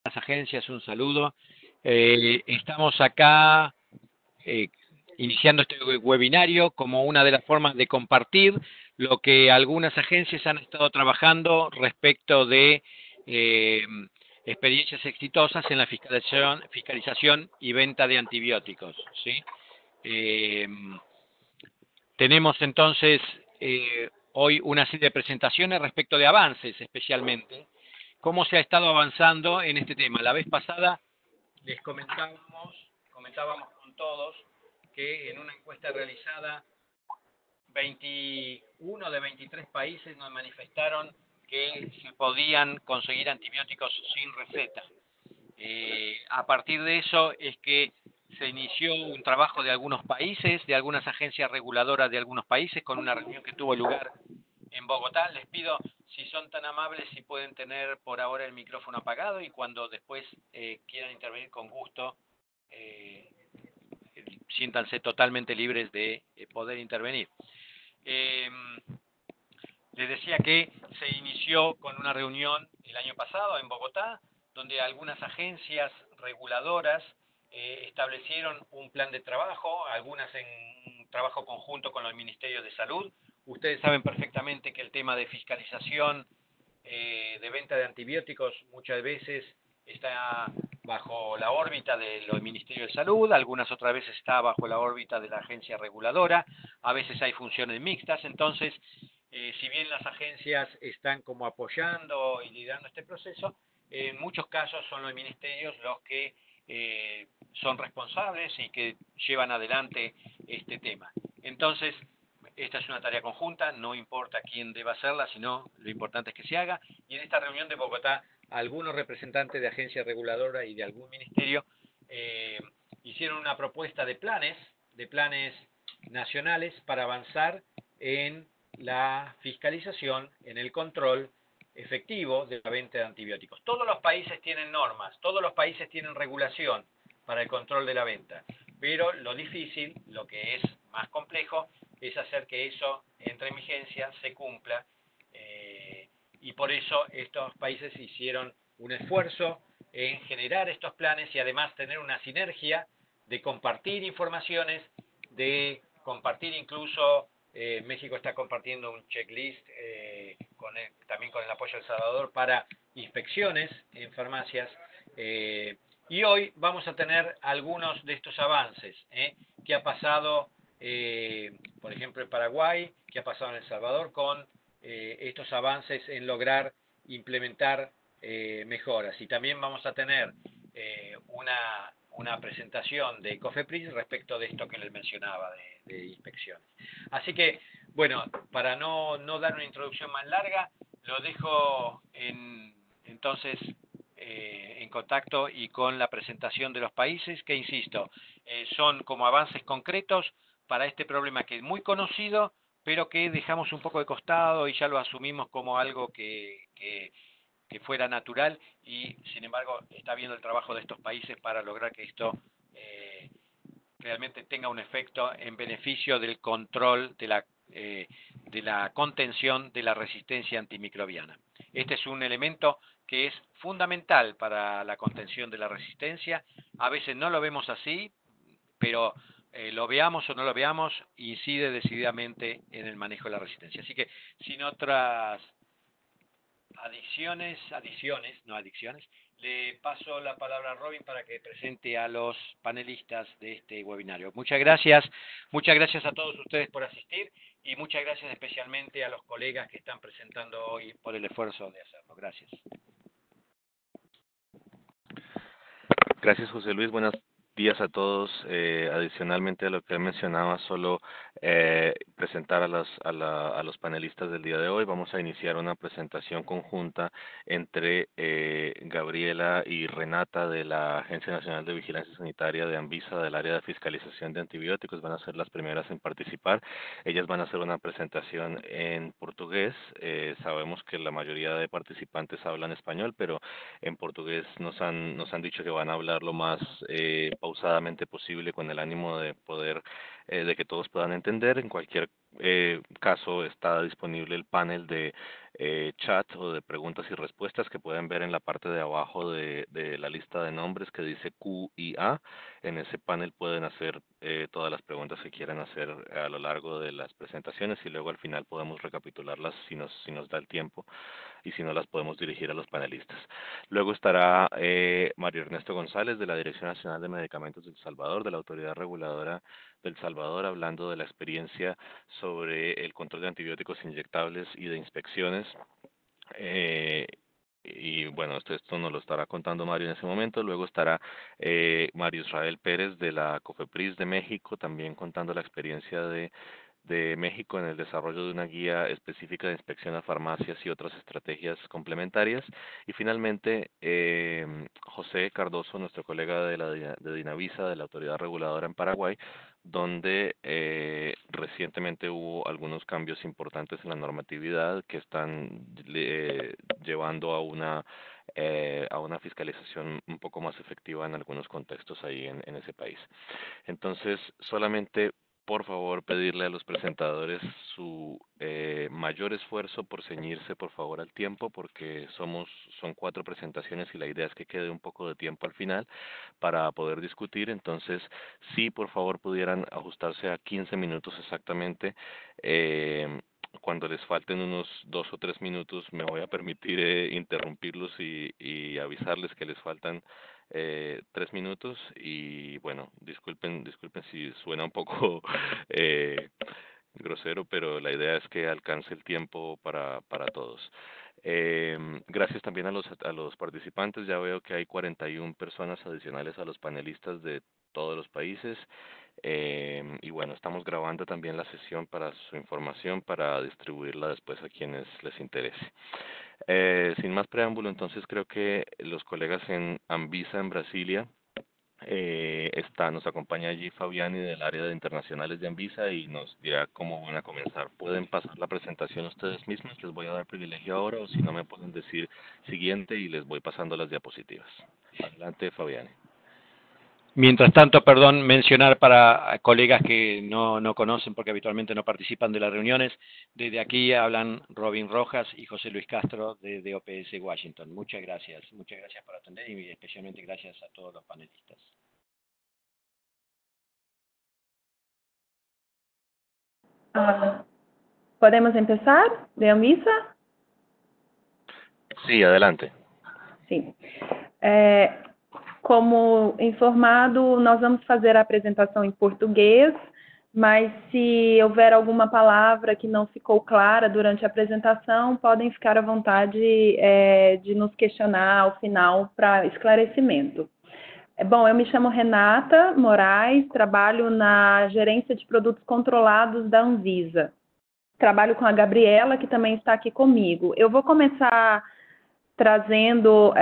las agencias, un saludo. Estamos acá eh, iniciando este webinario como una de las formas de compartir lo que algunas agencias han estado trabajando respecto de experiencias exitosas en la fiscalización y venta de antibióticos, ¿sí? Eh, Tenemos entonces hoy una serie de presentaciones respecto de avances, especialmente cómo se ha estado avanzando en este tema. La vez pasada les comentábamos con todos que en una encuesta realizada 21 de 23 países nos manifestaron que se podían conseguir antibióticos sin receta. A partir de eso es que se inició un trabajo de algunos países, de algunas agencias reguladoras de algunos países, con una reunión que tuvo lugar en Bogotá. Les pido, si son tan amables, si pueden tener por ahora el micrófono apagado y cuando después quieran intervenir con gusto, eh, siéntanse totalmente libres de poder intervenir. Les decía que se inició con una reunión el año pasado en Bogotá, donde algunas agencias reguladoras establecieron un plan de trabajo, algunas en un trabajo conjunto con el Ministerio de Salud. Ustedes saben perfectamente que el tema de fiscalización de venta de antibióticos muchas veces está bajo la órbita del Ministerio de Salud, algunas otras veces está bajo la órbita de la agencia reguladora, a veces hay funciones mixtas, entonces si bien las agencias están como apoyando y liderando este proceso, en muchos casos son los ministerios los que son responsables y que llevan adelante este tema. Entonces, esta es una tarea conjunta, no importa quién deba hacerla, sino lo importante es que se haga. Y en esta reunión de Bogotá, algunos representantes de agencia reguladora y de algún ministerio hicieron una propuesta de planes nacionales para avanzar en la fiscalización, en el control efectivo de la venta de antibióticos. Todos los países tienen normas, todos los países tienen regulación para el control de la venta, pero lo difícil, lo que es más complejo, es hacer que eso entre en vigencia, se cumpla, y por eso estos países hicieron un esfuerzo en generar estos planes y además tener una sinergia de compartir informaciones, de compartir incluso México está compartiendo un checklist también con el apoyo de El Salvador para inspecciones en farmacias. Y hoy vamos a tener algunos de estos avances que ha pasado, por ejemplo, en Paraguay, que ha pasado en El Salvador con estos avances en lograr implementar mejoras. Y también vamos a tener una presentación de COFEPRIS respecto de esto que les mencionaba de inspecciones. Así que, bueno, para no dar una introducción más larga, lo dejo entonces en contacto y con la presentación de los países, que insisto, son como avances concretos para este problema que es muy conocido, pero que dejamos un poco de costado y ya lo asumimos como algo que fuera natural y sin embargo está viendo el trabajo de estos países para lograr que esto realmente tenga un efecto en beneficio del control de la contención de la resistencia antimicrobiana. Este es un elemento que es fundamental para la contención de la resistencia. A veces no lo vemos así, pero lo veamos o no lo veamos, incide decididamente en el manejo de la resistencia. Así que sin otras no adicciones, le paso la palabra a Robin para que presente a los panelistas de este webinario. Muchas gracias a todos ustedes por asistir y muchas gracias especialmente a los colegas que están presentando hoy por el esfuerzo de hacerlo. Gracias. Gracias, José Luis. Buenos días a todos. Adicionalmente a lo que él mencionaba, solo presentar a los panelistas del día de hoy. Vamos a iniciar una presentación conjunta entre Gabriela y Renata de la Agencia Nacional de Vigilancia Sanitaria de Anvisa del área de fiscalización de antibióticos. Van a ser las primeras en participar. Ellas van a hacer una presentación en portugués. Sabemos que la mayoría de participantes hablan español, pero en portugués nos han dicho que van a hablar lo más pausadamente posible con el ánimo de poder de que todos puedan entender. En cualquier caso está disponible el panel de chat o de preguntas y respuestas que pueden ver en la parte de abajo de la lista de nombres que dice Q y A. En ese panel pueden hacer todas las preguntas que quieran hacer a lo largo de las presentaciones y luego al final podemos recapitularlas si nos da el tiempo y si no las podemos dirigir a los panelistas. Luego estará Mario Ernesto González de la Dirección Nacional de Medicamentos del Salvador, de la Autoridad Reguladora del Salvador, hablando de la experiencia sobre el control de antibióticos inyectables y de inspecciones. Y bueno, esto nos lo estará contando Mario en ese momento. Luego estará Mario Israel Pérez de la COFEPRIS de México, también contando la experiencia de México en el desarrollo de una guía específica de inspección a farmacias y otras estrategias complementarias. Y finalmente, José Cardoso, nuestro colega de Dinavisa, de la Autoridad Reguladora en Paraguay, donde recientemente hubo algunos cambios importantes en la normatividad que están llevando a una fiscalización un poco más efectiva en algunos contextos ahí en ese país. Entonces, solamente por favor pedirle a los presentadores su mayor esfuerzo por ceñirse por favor al tiempo porque son 4 presentaciones y la idea es que quede un poco de tiempo al final para poder discutir. Entonces, si por favor pudieran ajustarse a 15 minutos exactamente. Cuando les falten unos 2 o 3 minutos me voy a permitir interrumpirlos y avisarles que les faltan 3 minutos y bueno, disculpen si suena un poco grosero, pero la idea es que alcance el tiempo para todos. Gracias también a los participantes. Ya veo que hay 41 personas adicionales a los panelistas de todos los países. Y bueno, estamos grabando también la sesión para su información para distribuirla después a quienes les interese. Sin más preámbulo, entonces creo que los colegas en Anvisa en Brasilia nos acompaña allí Fabiani del área de internacionales de Anvisa y nos dirá cómo van a comenzar. Pueden pasar la presentación ustedes mismos, les voy a dar privilegio ahora o si no me pueden decir siguiente y les voy pasando las diapositivas. Adelante, Fabiani. Mientras tanto, perdón, mencionar para colegas que no conocen porque habitualmente no participan de las reuniones, desde aquí hablan Robin Rojas y José Luis Castro de OPS Washington. Muchas gracias por atender y especialmente gracias a todos los panelistas. ¿Podemos empezar de Anvisa? Sí, adelante. Sim. Como informado, nós vamos fazer a apresentação em português, mas se houver alguma palavra que não ficou clara durante a apresentação, podem ficar à vontade de nos questionar ao final para esclarecimento. Bom, eu me chamo Renata Moraes, trabalho na gerência de produtos controlados da Anvisa. Trabalho com a Gabriela, que também está aqui comigo. Eu vou começar trazendo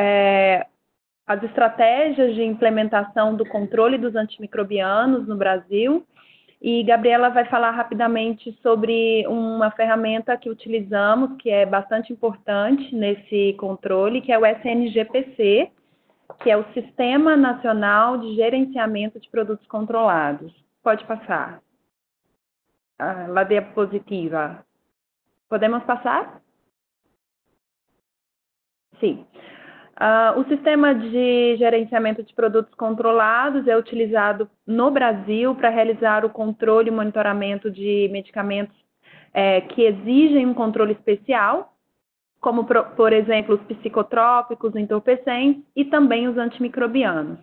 as estratégias de implementação do controle dos antimicrobianos no Brasil e Gabriela vai falar rapidamente sobre uma ferramenta que utilizamos, que é bastante importante nesse controle, que é o SNGPC, que é o Sistema Nacional de Gerenciamento de Produtos Controlados. Pode passar. A diapositiva. Podemos passar? Sim. O sistema de gerenciamento de produtos controlados é utilizado no Brasil para realizar o controle e monitoramento de medicamentos que exigem um controle especial, como, por exemplo, os psicotrópicos, entorpecentes e também os antimicrobianos.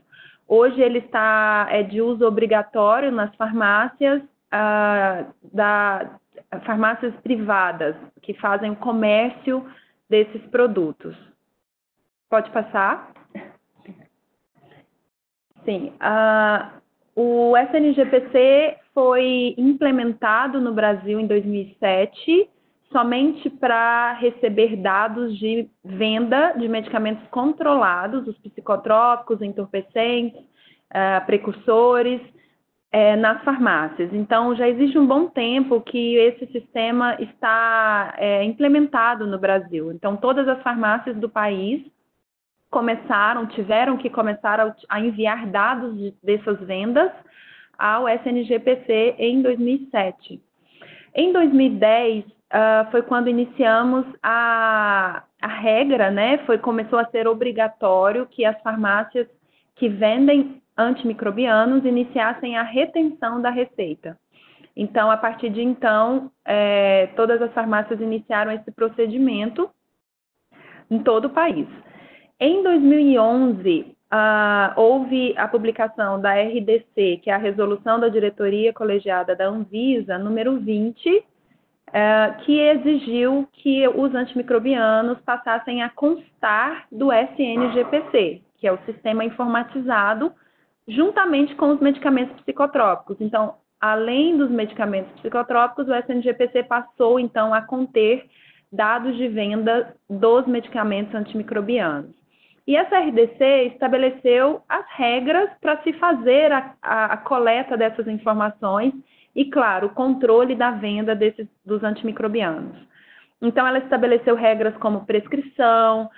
Hoje ele está de uso obrigatório nas farmácias, farmácias privadas, que fazem o comércio desses produtos. Pode passar? Sim. O SNGPC foi implementado no Brasil em 2007, somente para receber dados de venda de medicamentos controlados, os psicotrópicos, entorpecentes, precursores, nas farmácias. Então, já existe um bom tempo que esse sistema está implementado no Brasil. Então, todas as farmácias do país tiveram que começar a enviar dados dessas vendas ao SNGPC em 2007. Em 2010, foi quando iniciamos a regra, né? Começou a ser obrigatório que as farmácias que vendem antimicrobianos iniciassem a retenção da receita. Então, a partir de então, todas as farmácias iniciaram esse procedimento em todo o país. Em 2011, houve a publicação da RDC, que é a Resolução da Diretoria Colegiada da Anvisa, número 20, que exigiu que os antimicrobianos passassem a constar do SNGPC, que é o sistema informatizado, juntamente com os medicamentos psicotrópicos. Então, além dos medicamentos psicotrópicos, o SNGPC passou, então, a conter dados de venda dos medicamentos antimicrobianos. E essa RDC estabeleceu as regras para se fazer a coleta dessas informações e, claro, o controle da venda dos antimicrobianos. Então, ela estabeleceu regras como prescrição,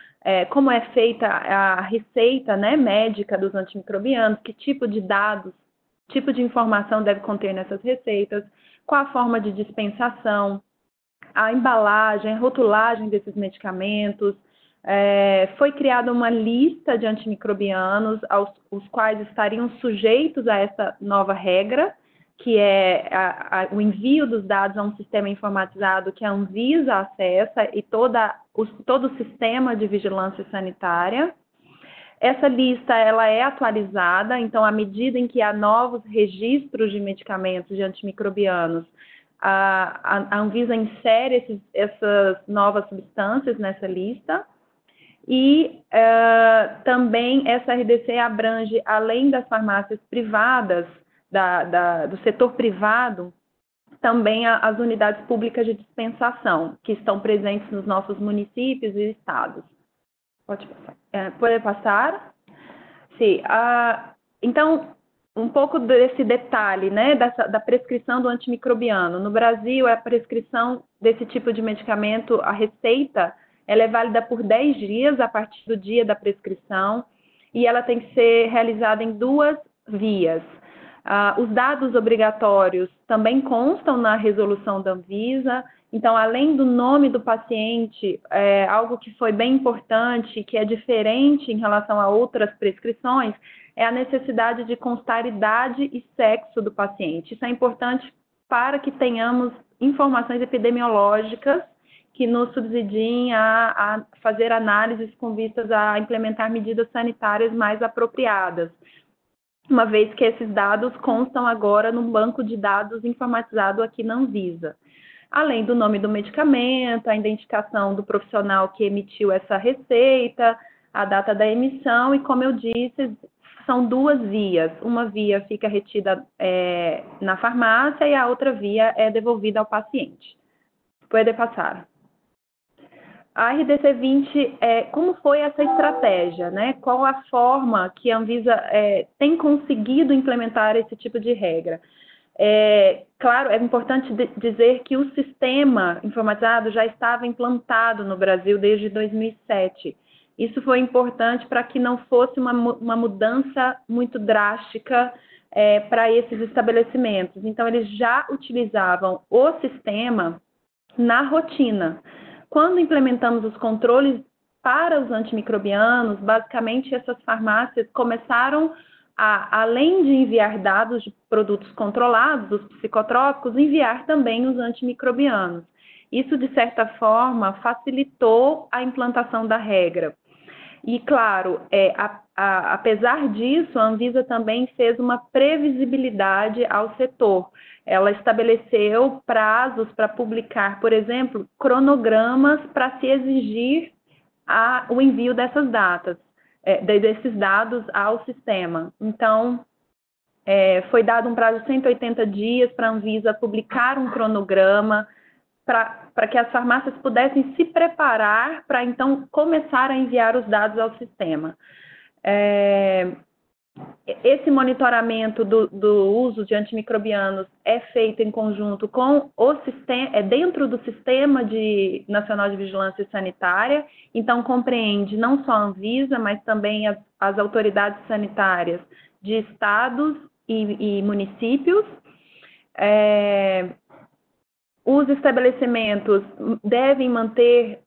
como é feita a receita, né, médica dos antimicrobianos, que tipo de dados, tipo de informação deve conter nessas receitas, qual a forma de dispensação, a embalagem, a rotulagem desses medicamentos. Foi criada uma lista de antimicrobianos os quais estariam sujeitos a essa nova regra, que é o envio dos dados a um sistema informatizado que a Anvisa acessa e todo o sistema de vigilância sanitária. Essa lista ela é atualizada, então, à medida em que há novos registros de medicamentos de antimicrobianos, a Anvisa insere essas novas substâncias nessa lista. E também essa RDC abrange, além das farmácias privadas, do setor privado, também as unidades públicas de dispensação, que estão presentes nos nossos municípios e estados. Pode passar. Pode passar? Sim. Então, um pouco desse detalhe, né, da prescrição do antimicrobiano. No Brasil, a prescrição desse tipo de medicamento, a receita, ela é válida por 10 dias a partir do dia da prescrição e ela tem que ser realizada em 2 vias. Os dados obrigatórios também constam na resolução da Anvisa. Então, além do nome do paciente, algo que foi bem importante, que é diferente em relação a outras prescrições, é a necessidade de constar idade e sexo do paciente. Isso é importante para que tenhamos informações epidemiológicas que nos subsidiem a fazer análises com vistas a implementar medidas sanitárias mais apropriadas, uma vez que esses dados constam agora no banco de dados informatizado aqui na Anvisa. Além do nome do medicamento, a identificação do profissional que emitiu essa receita, a data da emissão e, como eu disse, são 2 vias. Uma via fica retida na farmácia e a outra via é devolvida ao paciente. Pode passar. A RDC 20, como foi essa estratégia, né? Qual a forma que a Anvisa tem conseguido implementar esse tipo de regra? Claro, é importante dizer que o sistema informatizado já estava implantado no Brasil desde 2007. Isso foi importante para que não fosse uma mudança muito drástica para esses estabelecimentos. Então, eles já utilizavam o sistema na rotina. Quando implementamos os controles para os antimicrobianos, basicamente essas farmácias começaram além de enviar dados de produtos controlados, os psicotrópicos, enviar também os antimicrobianos. Isso, de certa forma, facilitou a implantação da regra. E, claro, apesar disso, a Anvisa também fez uma previsibilidade ao setor. Ela estabeleceu prazos para publicar, por exemplo, cronogramas para se exigir o envio dessas desses dados ao sistema. Então, foi dado um prazo de 180 dias para a Anvisa publicar um cronograma para que as farmácias pudessem se preparar para, então, começar a enviar os dados ao sistema. Esse monitoramento do uso de antimicrobianos é feito em conjunto com o sistema, dentro do Sistema Nacional de Vigilância Sanitária, então compreende não só a Anvisa, mas também as autoridades sanitárias de estados e municípios. os estabelecimentos devem manter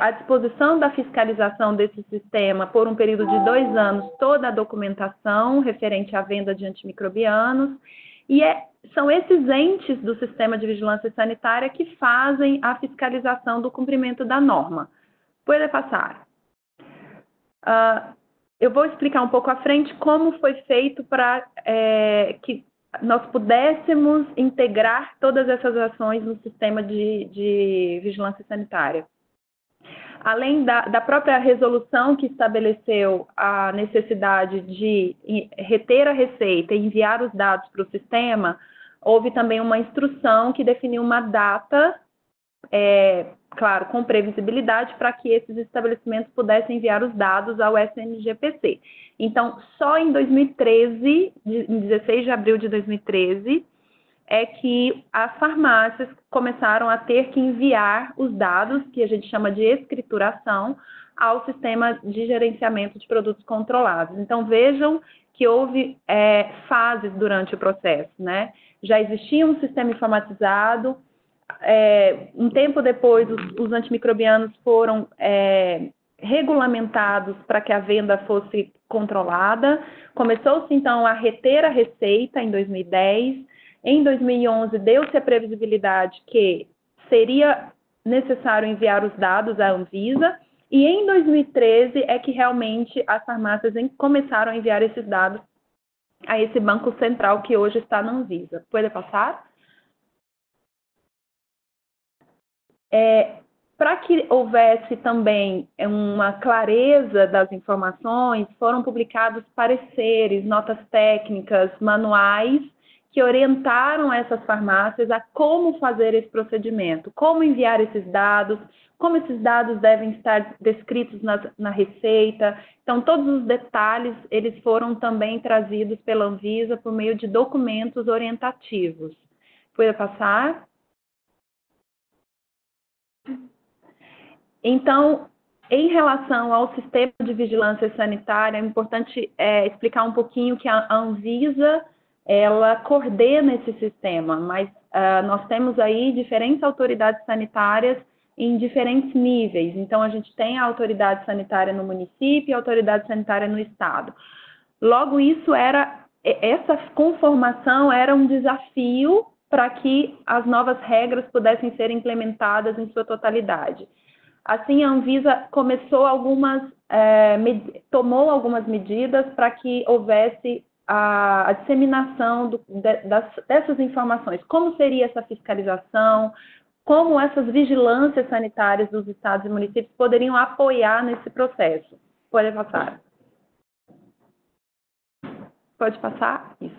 à disposição da fiscalização desse sistema por um período de 2 anos toda a documentação referente à venda de antimicrobianos, e são esses entes do sistema de vigilância sanitária que fazem a fiscalização do cumprimento da norma. Pode passar. Eu vou explicar um pouco à frente como foi feito para que nós pudéssemos integrar todas essas ações no sistema de vigilância sanitária. Além da própria resolução que estabeleceu a necessidade de reter a receita e enviar os dados para o sistema, houve também uma instrução que definiu uma data, claro, com previsibilidade, para que esses estabelecimentos pudessem enviar os dados ao SNGPC. Então, só em 2013, em 16 de abril de 2013, é que as farmácias começaram a ter que enviar os dados, que a gente chama de escrituração, ao sistema de gerenciamento de produtos controlados. Então, vejam que houve fases durante o processo, né? Já existia um sistema informatizado, um tempo depois os antimicrobianos foram regulamentados para que a venda fosse controlada. Começou-se, então, a reter a receita em 2010. Em 2011, deu-se a previsibilidade que seria necessário enviar os dados à Anvisa, e em 2013 é que realmente as farmácias começaram a enviar esses dados a esse banco central que hoje está na Anvisa. Pode passar? Para que houvesse também uma clareza das informações, foram publicados pareceres, notas técnicas, manuais, que orientaram essas farmácias a como fazer esse procedimento, como enviar esses dados, como esses dados devem estar descritos na receita. Então, todos os detalhes, eles foram também trazidos pela Anvisa por meio de documentos orientativos. Pode passar? Então, em relação ao sistema de vigilância sanitária, é importante explicar um pouquinho que a Anvisa, ela coordena esse sistema, mas nós temos aí diferentes autoridades sanitárias em diferentes níveis. Então, a gente tem a autoridade sanitária no município e a autoridade sanitária no estado. Logo, essa conformação era um desafio para que as novas regras pudessem ser implementadas em sua totalidade. Assim, a Anvisa tomou algumas medidas para que houvesse a disseminação dessas informações. Como seria essa fiscalização, como essas vigilâncias sanitárias dos estados e municípios poderiam apoiar nesse processo. Pode passar. Pode passar? Isso.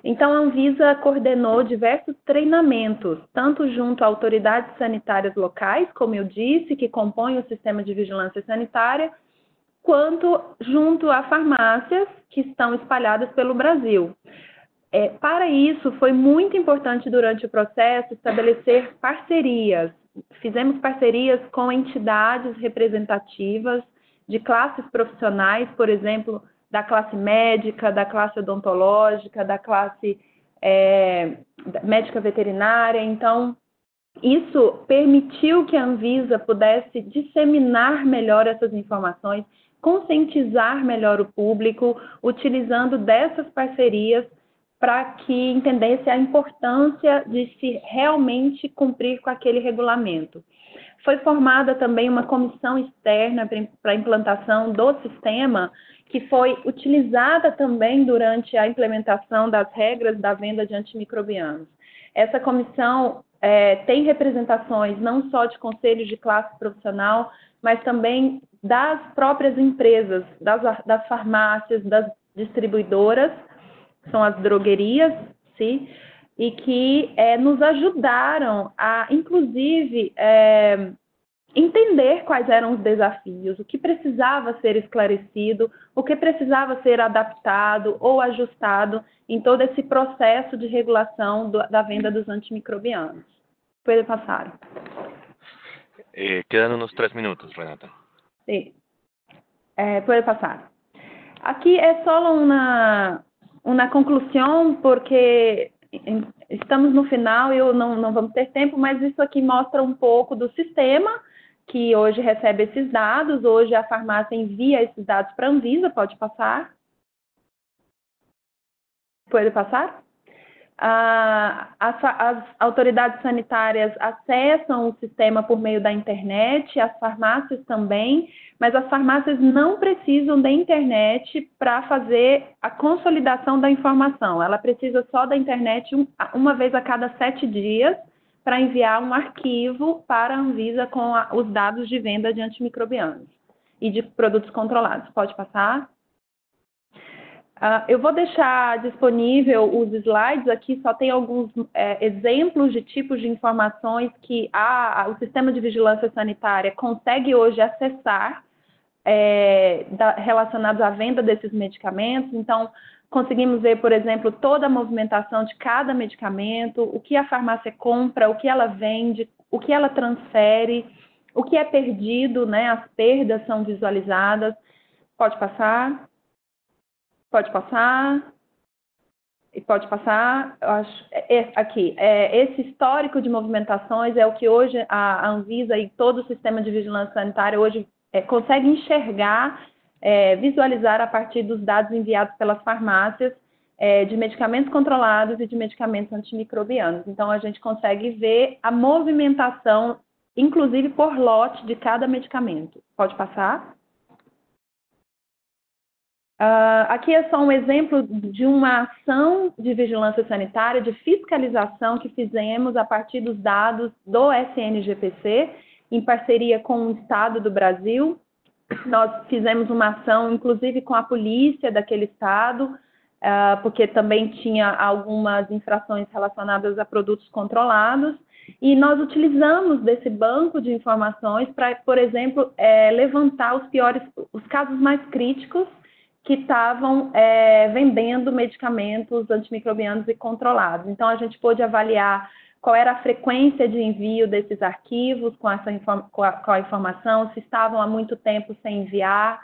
Então, a Anvisa coordenou diversos treinamentos, tanto junto a autoridades sanitárias locais, como eu disse, que compõem o sistema de vigilância sanitária, quanto junto a farmácias que estão espalhadas pelo Brasil. Para isso, foi muito importante durante o processo estabelecer parcerias. Fizemos parcerias com entidades representativas de classes profissionais, por exemplo, da classe médica, da classe odontológica, da classe médica veterinária. Então, isso permitiu que a Anvisa pudesse disseminar melhor essas informações, conscientizar melhor o público, utilizando dessas parcerias para que entendesse a importância de se realmente cumprir com aquele regulamento. Foi formada também uma comissão externa para a implantação do sistema, que foi utilizada também durante a implementação das regras da venda de antimicrobianos. Essa comissão tem representações não só de conselhos de classe profissional, mas também das próprias empresas, das farmácias, das distribuidoras, que são as droguerias, sim, e que nos ajudaram a, inclusive, entender quais eram os desafios, o que precisava ser esclarecido, o que precisava ser adaptado ou ajustado em todo esse processo de regulação da venda dos antimicrobianos. Pode passar. Quedan unos 3 minutos, Renata. Sí. Puede pasar. Aquí es solo una conclusión porque Estamos no final, não vamos ter tempo, mas isso aqui mostra um pouco do sistema que hoje recebe esses dados. Hoje a farmácia envia esses dados para a Anvisa, pode passar? Pode passar? As autoridades sanitárias acessam o sistema por meio da internet, as farmácias também, mas as farmácias não precisam da internet para fazer a consolidação da informação. Ela precisa só da internet uma vez a cada 7 dias para enviar um arquivo para a Anvisa com os dados de venda de antimicrobianos e de produtos controlados. Pode passar? Eu vou deixar disponível os slides aqui, só tem alguns exemplos de tipos de informações que o Sistema de Vigilância Sanitária consegue hoje acessar relacionados à venda desses medicamentos. Então, conseguimos ver, por exemplo, toda a movimentação de cada medicamento, o que a farmácia compra, o que ela vende, o que ela transfere, o que é perdido, né? As perdas são visualizadas. Pode passar? Pode passar. E pode passar. Eu acho, aqui, esse histórico de movimentações é o que hoje a Anvisa e todo o sistema de vigilância sanitária hoje consegue enxergar, visualizar a partir dos dados enviados pelas farmácias de medicamentos controlados e de medicamentos antimicrobianos. Então, a gente consegue ver a movimentação, inclusive por lote de cada medicamento. Pode passar? Aqui é só um exemplo de uma ação de vigilância sanitária, de fiscalização que fizemos a partir dos dados do SNGPC, em parceria com o Estado do Brasil. Nós fizemos uma ação, inclusive, com a polícia daquele estado, porque também tinha algumas infrações relacionadas a produtos controlados, e nós utilizamos desse banco de informações para, por exemplo, levantar os casos mais críticos que estavam vendendo medicamentos antimicrobianos e controlados. Então, a gente pôde avaliar qual era a frequência de envio desses arquivos com a informação, se estavam há muito tempo sem enviar,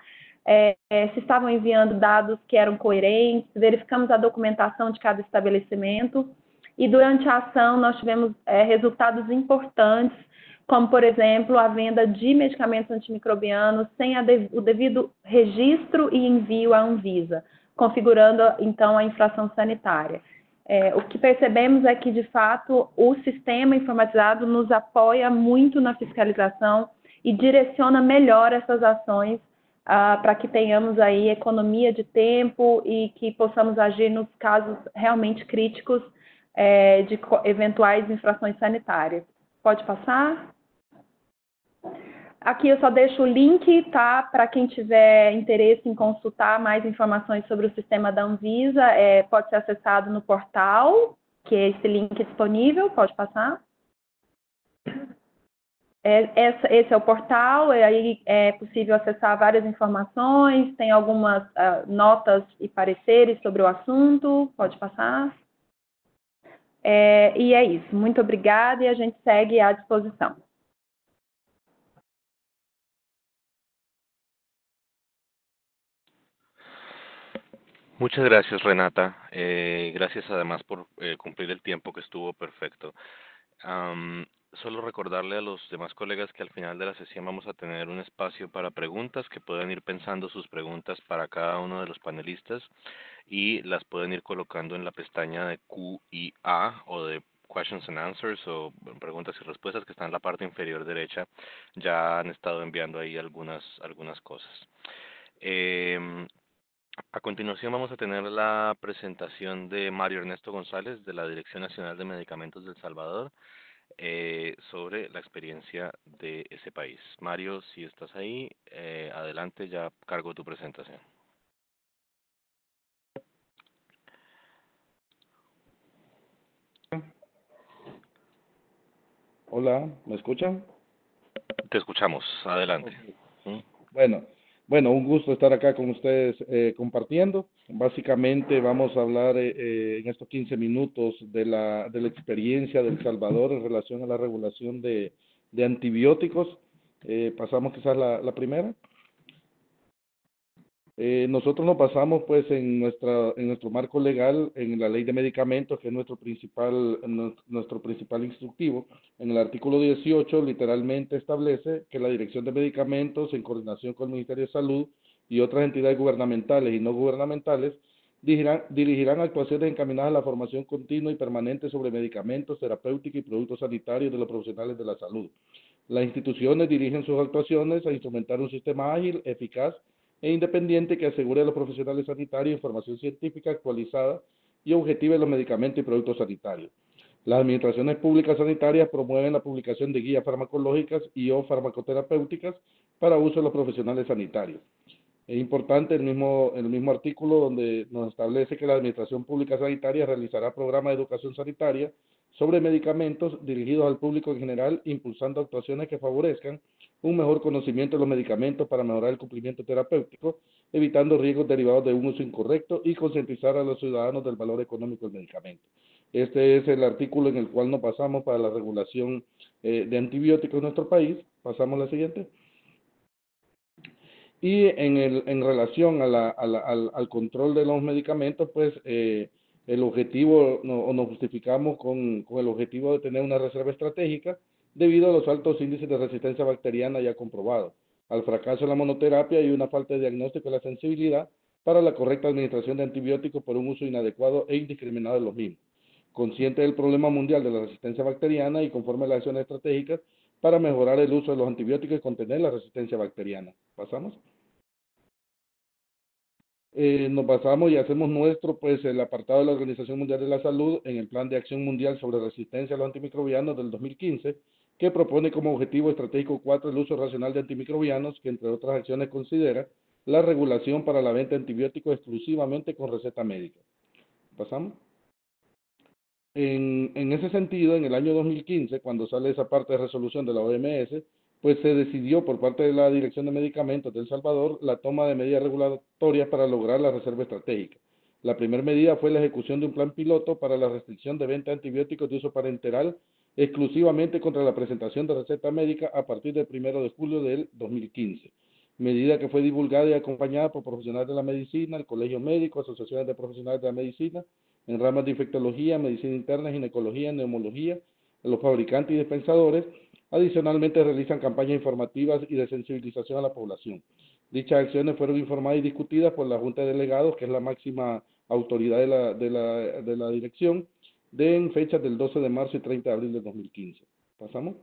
se estavam enviando dados que eram coerentes, verificamos a documentação de cada estabelecimento, e durante a ação nós tivemos resultados importantes, como, por exemplo, a venda de medicamentos antimicrobianos sem o devido registro e envio à Anvisa, configurando, então, a infração sanitária. O que percebemos é que, de fato, o sistema informatizado nos apoia muito na fiscalização e direciona melhor essas ações para que tenhamos aí economia de tempo e que possamos agir nos casos realmente críticos de eventuais infrações sanitárias. Pode passar? Aqui eu só deixo o link, tá? Para quem tiver interesse em consultar mais informações sobre o sistema da Anvisa, pode ser acessado no portal, que é esse link disponível. Pode passar? Esse é o portal, aí é possível acessar várias informações, tem algumas notas e pareceres sobre o assunto. Pode passar? E é isso. Muito obrigada e a gente segue à disposição. Muchas gracias, Renata. Gracias además por cumplir el tiempo, que estuvo perfecto. Solo recordarle a los demás colegas que al final de la sesión vamos a tener un espacio para preguntas, que puedan ir pensando sus preguntas para cada uno de los panelistas y las pueden ir colocando en la pestaña de Q y A o de Questions and Answers o preguntas y respuestas, que está en la parte inferior derecha. Ya han estado enviando ahí algunas cosas. A continuación vamos a tener la presentación de Mario Ernesto González de la Dirección Nacional de Medicamentos de El Salvador sobre la experiencia de ese país. Mario, si estás ahí, adelante, ya cargo tu presentación. Hola, ¿me escuchan? Te escuchamos, adelante. Okay. Bueno, un gusto estar acá con ustedes compartiendo. Básicamente vamos a hablar en estos 15 minutos de la experiencia de El Salvador en relación a la regulación de antibióticos. Pasamos quizás la primera. Nosotros nos basamos pues en nuestro marco legal, en la ley de medicamentos, que es nuestro principal instructivo. En el artículo 18 literalmente establece que la Dirección de Medicamentos, en coordinación con el Ministerio de Salud y otras entidades gubernamentales y no gubernamentales, dirigirán actuaciones encaminadas a la formación continua y permanente sobre medicamentos, terapéutica y productos sanitarios de los profesionales de la salud. Las instituciones dirigen sus actuaciones a instrumentar un sistema ágil, eficaz e independiente que asegure a los profesionales sanitarios información científica actualizada y objetiva de los medicamentos y productos sanitarios. Las administraciones públicas sanitarias promueven la publicación de guías farmacológicas y o farmacoterapéuticas para uso de los profesionales sanitarios. Es importante el mismo artículo donde nos establece que la Administración Pública Sanitaria realizará programas de educación sanitaria sobre medicamentos dirigidos al público en general, impulsando actuaciones que favorezcan un mejor conocimiento de los medicamentos para mejorar el cumplimiento terapéutico, evitando riesgos derivados de un uso incorrecto y concientizar a los ciudadanos del valor económico del medicamento. Este es el artículo en el cual nos basamos para la regulación de antibióticos en nuestro país. Pasamos a la siguiente. Y en relación al control de los medicamentos, pues el objetivo, nos justificamos con el objetivo de tener una reserva estratégica debido a los altos índices de resistencia bacteriana ya comprobados, al fracaso de la monoterapia y una falta de diagnóstico de la sensibilidad para la correcta administración de antibióticos por un uso inadecuado e indiscriminado de los mismos. Consciente del problema mundial de la resistencia bacteriana y conforme a las acciones estratégicas para mejorar el uso de los antibióticos y contener la resistencia bacteriana. ¿Pasamos? Nos basamos y hacemos nuestro pues el apartado de la Organización Mundial de la Salud en el Plan de Acción Mundial sobre Resistencia a los Antimicrobianos del 2015, que propone como objetivo estratégico 4 el uso racional de antimicrobianos, que entre otras acciones considera la regulación para la venta de antibióticos exclusivamente con receta médica. ¿Pasamos? En ese sentido, en el año 2015, cuando sale esa parte de resolución de la OMS, pues se decidió por parte de la Dirección de Medicamentos de El Salvador la toma de medidas regulatorias para lograr la reserva estratégica. La primera medida fue la ejecución de un plan piloto para la restricción de venta de antibióticos de uso parenteral exclusivamente contra la presentación de receta médica a partir del 1 de julio del 2015. Medida que fue divulgada y acompañada por profesionales de la medicina, el Colegio Médico, asociaciones de profesionales de la medicina, en ramas de infectología, medicina interna, ginecología, neumología, los fabricantes y dispensadores. Adicionalmente realizan campañas informativas y de sensibilización a la población. Dichas acciones fueron informadas y discutidas por la Junta de Delegados, que es la máxima autoridad de la dirección, en fechas del 12 de marzo y 30 de abril de 2015. ¿Pasamos?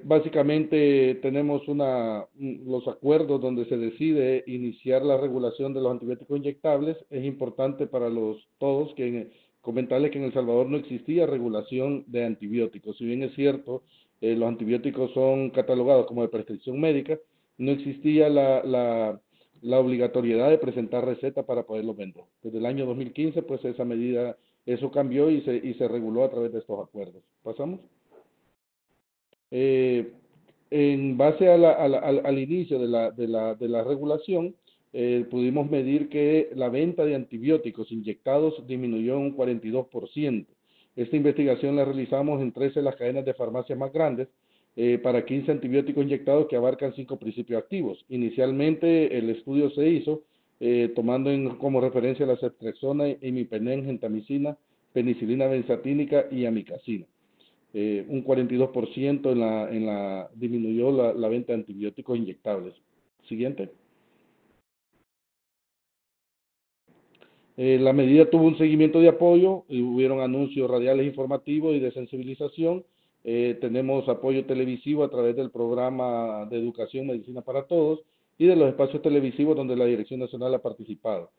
Básicamente tenemos los acuerdos donde se decide iniciar la regulación de los antibióticos inyectables. Es importante para todos comentarles que en El Salvador no existía regulación de antibióticos. Si bien es cierto, los antibióticos son catalogados como de prescripción médica, no existía la obligatoriedad de presentar receta para poderlos vender. Desde el año 2015, pues esa medida, eso cambió y se reguló a través de estos acuerdos. ¿Pasamos? Eh, en base al inicio de la regulación, pudimos medir que la venta de antibióticos inyectados disminuyó en un 42%. Esta investigación la realizamos en 13 de las cadenas de farmacias más grandes, para 15 antibióticos inyectados que abarcan 5 principios activos. Inicialmente el estudio se hizo tomando como referencia la ceftriaxona, imipenem, gentamicina, penicilina benzatínica y amicacina. Un 42% disminuyó la venta de antibióticos inyectables. Siguiente. La medida tuvo un seguimiento de apoyo, y hubieron anuncios radiales informativos y de sensibilización. Tenemos apoyo televisivo a través del programa de educación Medicina para Todos y de los espacios televisivos donde la Dirección Nacional ha participado.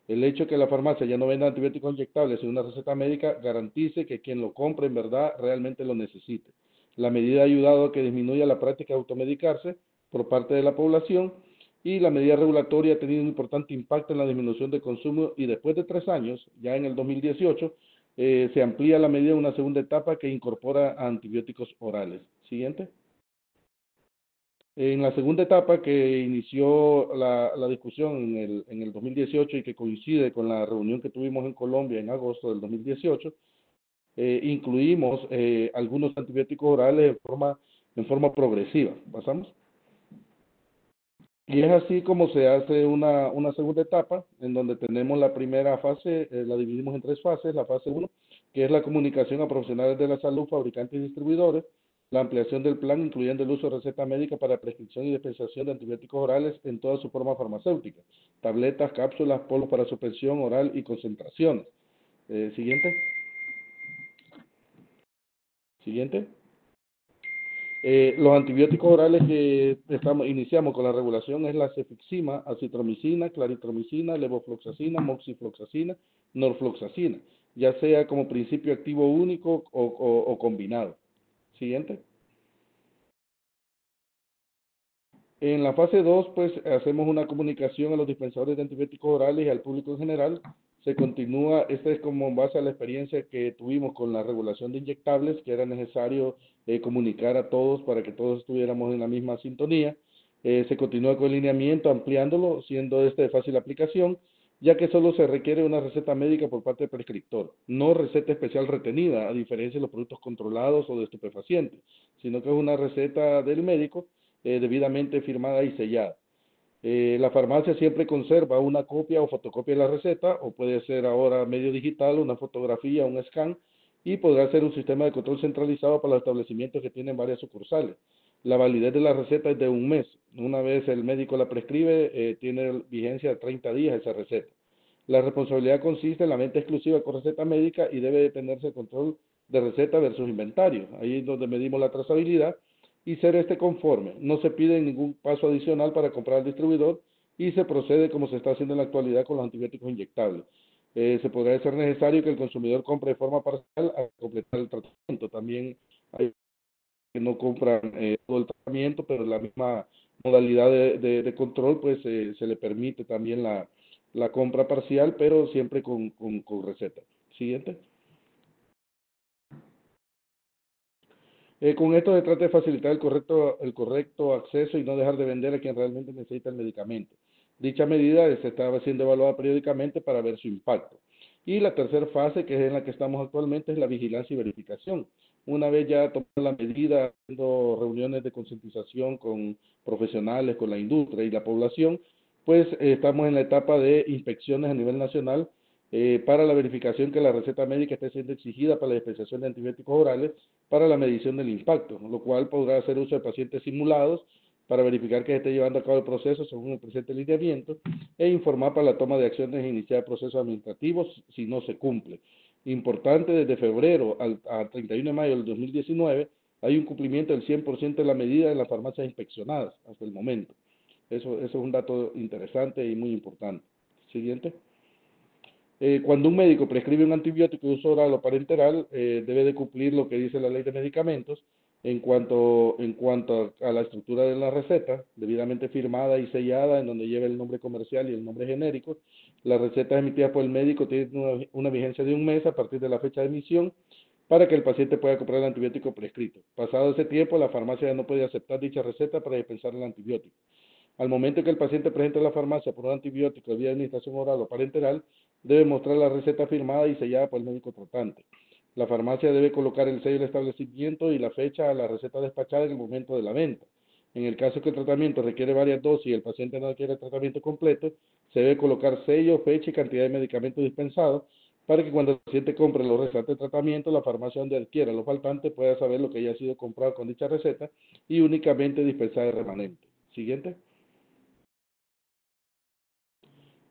El hecho de que la farmacia ya no venda antibióticos inyectables en una receta médica garantice que quien lo compre en verdad realmente lo necesite. La medida ha ayudado a que disminuya la práctica de automedicarse por parte de la población, y la medida regulatoria ha tenido un importante impacto en la disminución de consumo, y después de 3 años, ya en el 2018, se amplía la medida a una segunda etapa que incorpora antibióticos orales. Siguiente. En la segunda etapa, que inició la discusión en el 2018 y que coincide con la reunión que tuvimos en Colombia en agosto del 2018, incluimos algunos antibióticos orales en forma progresiva. ¿Pasamos? Y es así como se hace una segunda etapa, en donde tenemos la primera fase, la dividimos en tres fases. La fase uno, que es la comunicación a profesionales de la salud, fabricantes y distribuidores, la ampliación del plan, incluyendo el uso de receta médica para prescripción y dispensación de antibióticos orales en toda su forma farmacéutica, tabletas, cápsulas, polos para suspensión oral y concentraciones. Siguiente. Siguiente. Los antibióticos orales que iniciamos con la regulación es la cefixima, acitromicina, claritromicina, levofloxacina, moxifloxacina, norfloxacina, ya sea como principio activo único o combinado. Siguiente. En la fase 2, pues hacemos una comunicación a los dispensadores de antibióticos orales y al público en general. Se continúa, esta es como en base a la experiencia que tuvimos con la regulación de inyectables, que era necesario comunicar a todos para que todos estuviéramos en la misma sintonía. Se continúa con el lineamiento, ampliándolo, siendo este de fácil aplicación, ya que solo se requiere una receta médica por parte del prescriptor, no receta especial retenida, a diferencia de los productos controlados o de estupefacientes, sino que es una receta del médico debidamente firmada y sellada. La farmacia siempre conserva una copia o fotocopia de la receta, o puede ser ahora medio digital, una fotografía, un scan, y podrá ser un sistema de control centralizado para los establecimientos que tienen varias sucursales. La validez de la receta es de un mes. Una vez el médico la prescribe, tiene vigencia de 30 días esa receta. La responsabilidad consiste en la venta exclusiva con receta médica y debe detenerse el control de receta versus inventario. Ahí es donde medimos la trazabilidad y ser este conforme. No se pide ningún paso adicional para comprar al distribuidor y se procede como se está haciendo en la actualidad con los antibióticos inyectables. Se podría ser necesario que el consumidor compre de forma parcial a completar el tratamiento. También hay que no compran todo el tratamiento, pero la misma modalidad de control, pues se le permite también la compra parcial, pero siempre con receta. Siguiente. Con esto se trata de facilitar el correcto acceso y no dejar de vender a quien realmente necesita el medicamento. Dicha medida se está siendo evaluada periódicamente para ver su impacto. Y la tercera fase, que es en la que estamos actualmente, es la vigilancia y verificación. Una vez ya tomada la medida, haciendo reuniones de concientización con profesionales, con la industria y la población, pues estamos en la etapa de inspecciones a nivel nacional para la verificación que la receta médica esté siendo exigida para la dispensación de antibióticos orales para la medición del impacto, lo cual podrá hacer uso de pacientes simulados para verificar que se esté llevando a cabo el proceso según el presente lineamiento e informar para la toma de acciones e iniciar procesos administrativos si no se cumple. Importante, desde febrero al 31 de mayo del 2019 hay un cumplimiento del 100% de la medida en las farmacias inspeccionadas hasta el momento. Eso es un dato interesante y muy importante. Siguiente. Cuando un médico prescribe un antibiótico de uso oral o parenteral, debe de cumplir lo que dice la ley de medicamentos en cuanto a la estructura de la receta, debidamente firmada y sellada, en donde lleva el nombre comercial y el nombre genérico. Las recetas emitidas por el médico tienen una vigencia de un mes a partir de la fecha de emisión para que el paciente pueda comprar el antibiótico prescrito. Pasado ese tiempo, la farmacia ya no puede aceptar dicha receta para dispensar el antibiótico. Al momento que el paciente presente en la farmacia por un antibiótico de vía de administración oral o parenteral, debe mostrar la receta firmada y sellada por el médico tratante. La farmacia debe colocar el sello del establecimiento y la fecha a la receta despachada en el momento de la venta. En el caso que el tratamiento requiere varias dosis y el paciente no adquiere el tratamiento completo, se debe colocar sello, fecha y cantidad de medicamentos dispensados para que cuando el paciente compre los restantes de tratamiento, la farmacia donde adquiera lo faltante pueda saber lo que haya sido comprado con dicha receta y únicamente dispensar el remanente. Siguiente.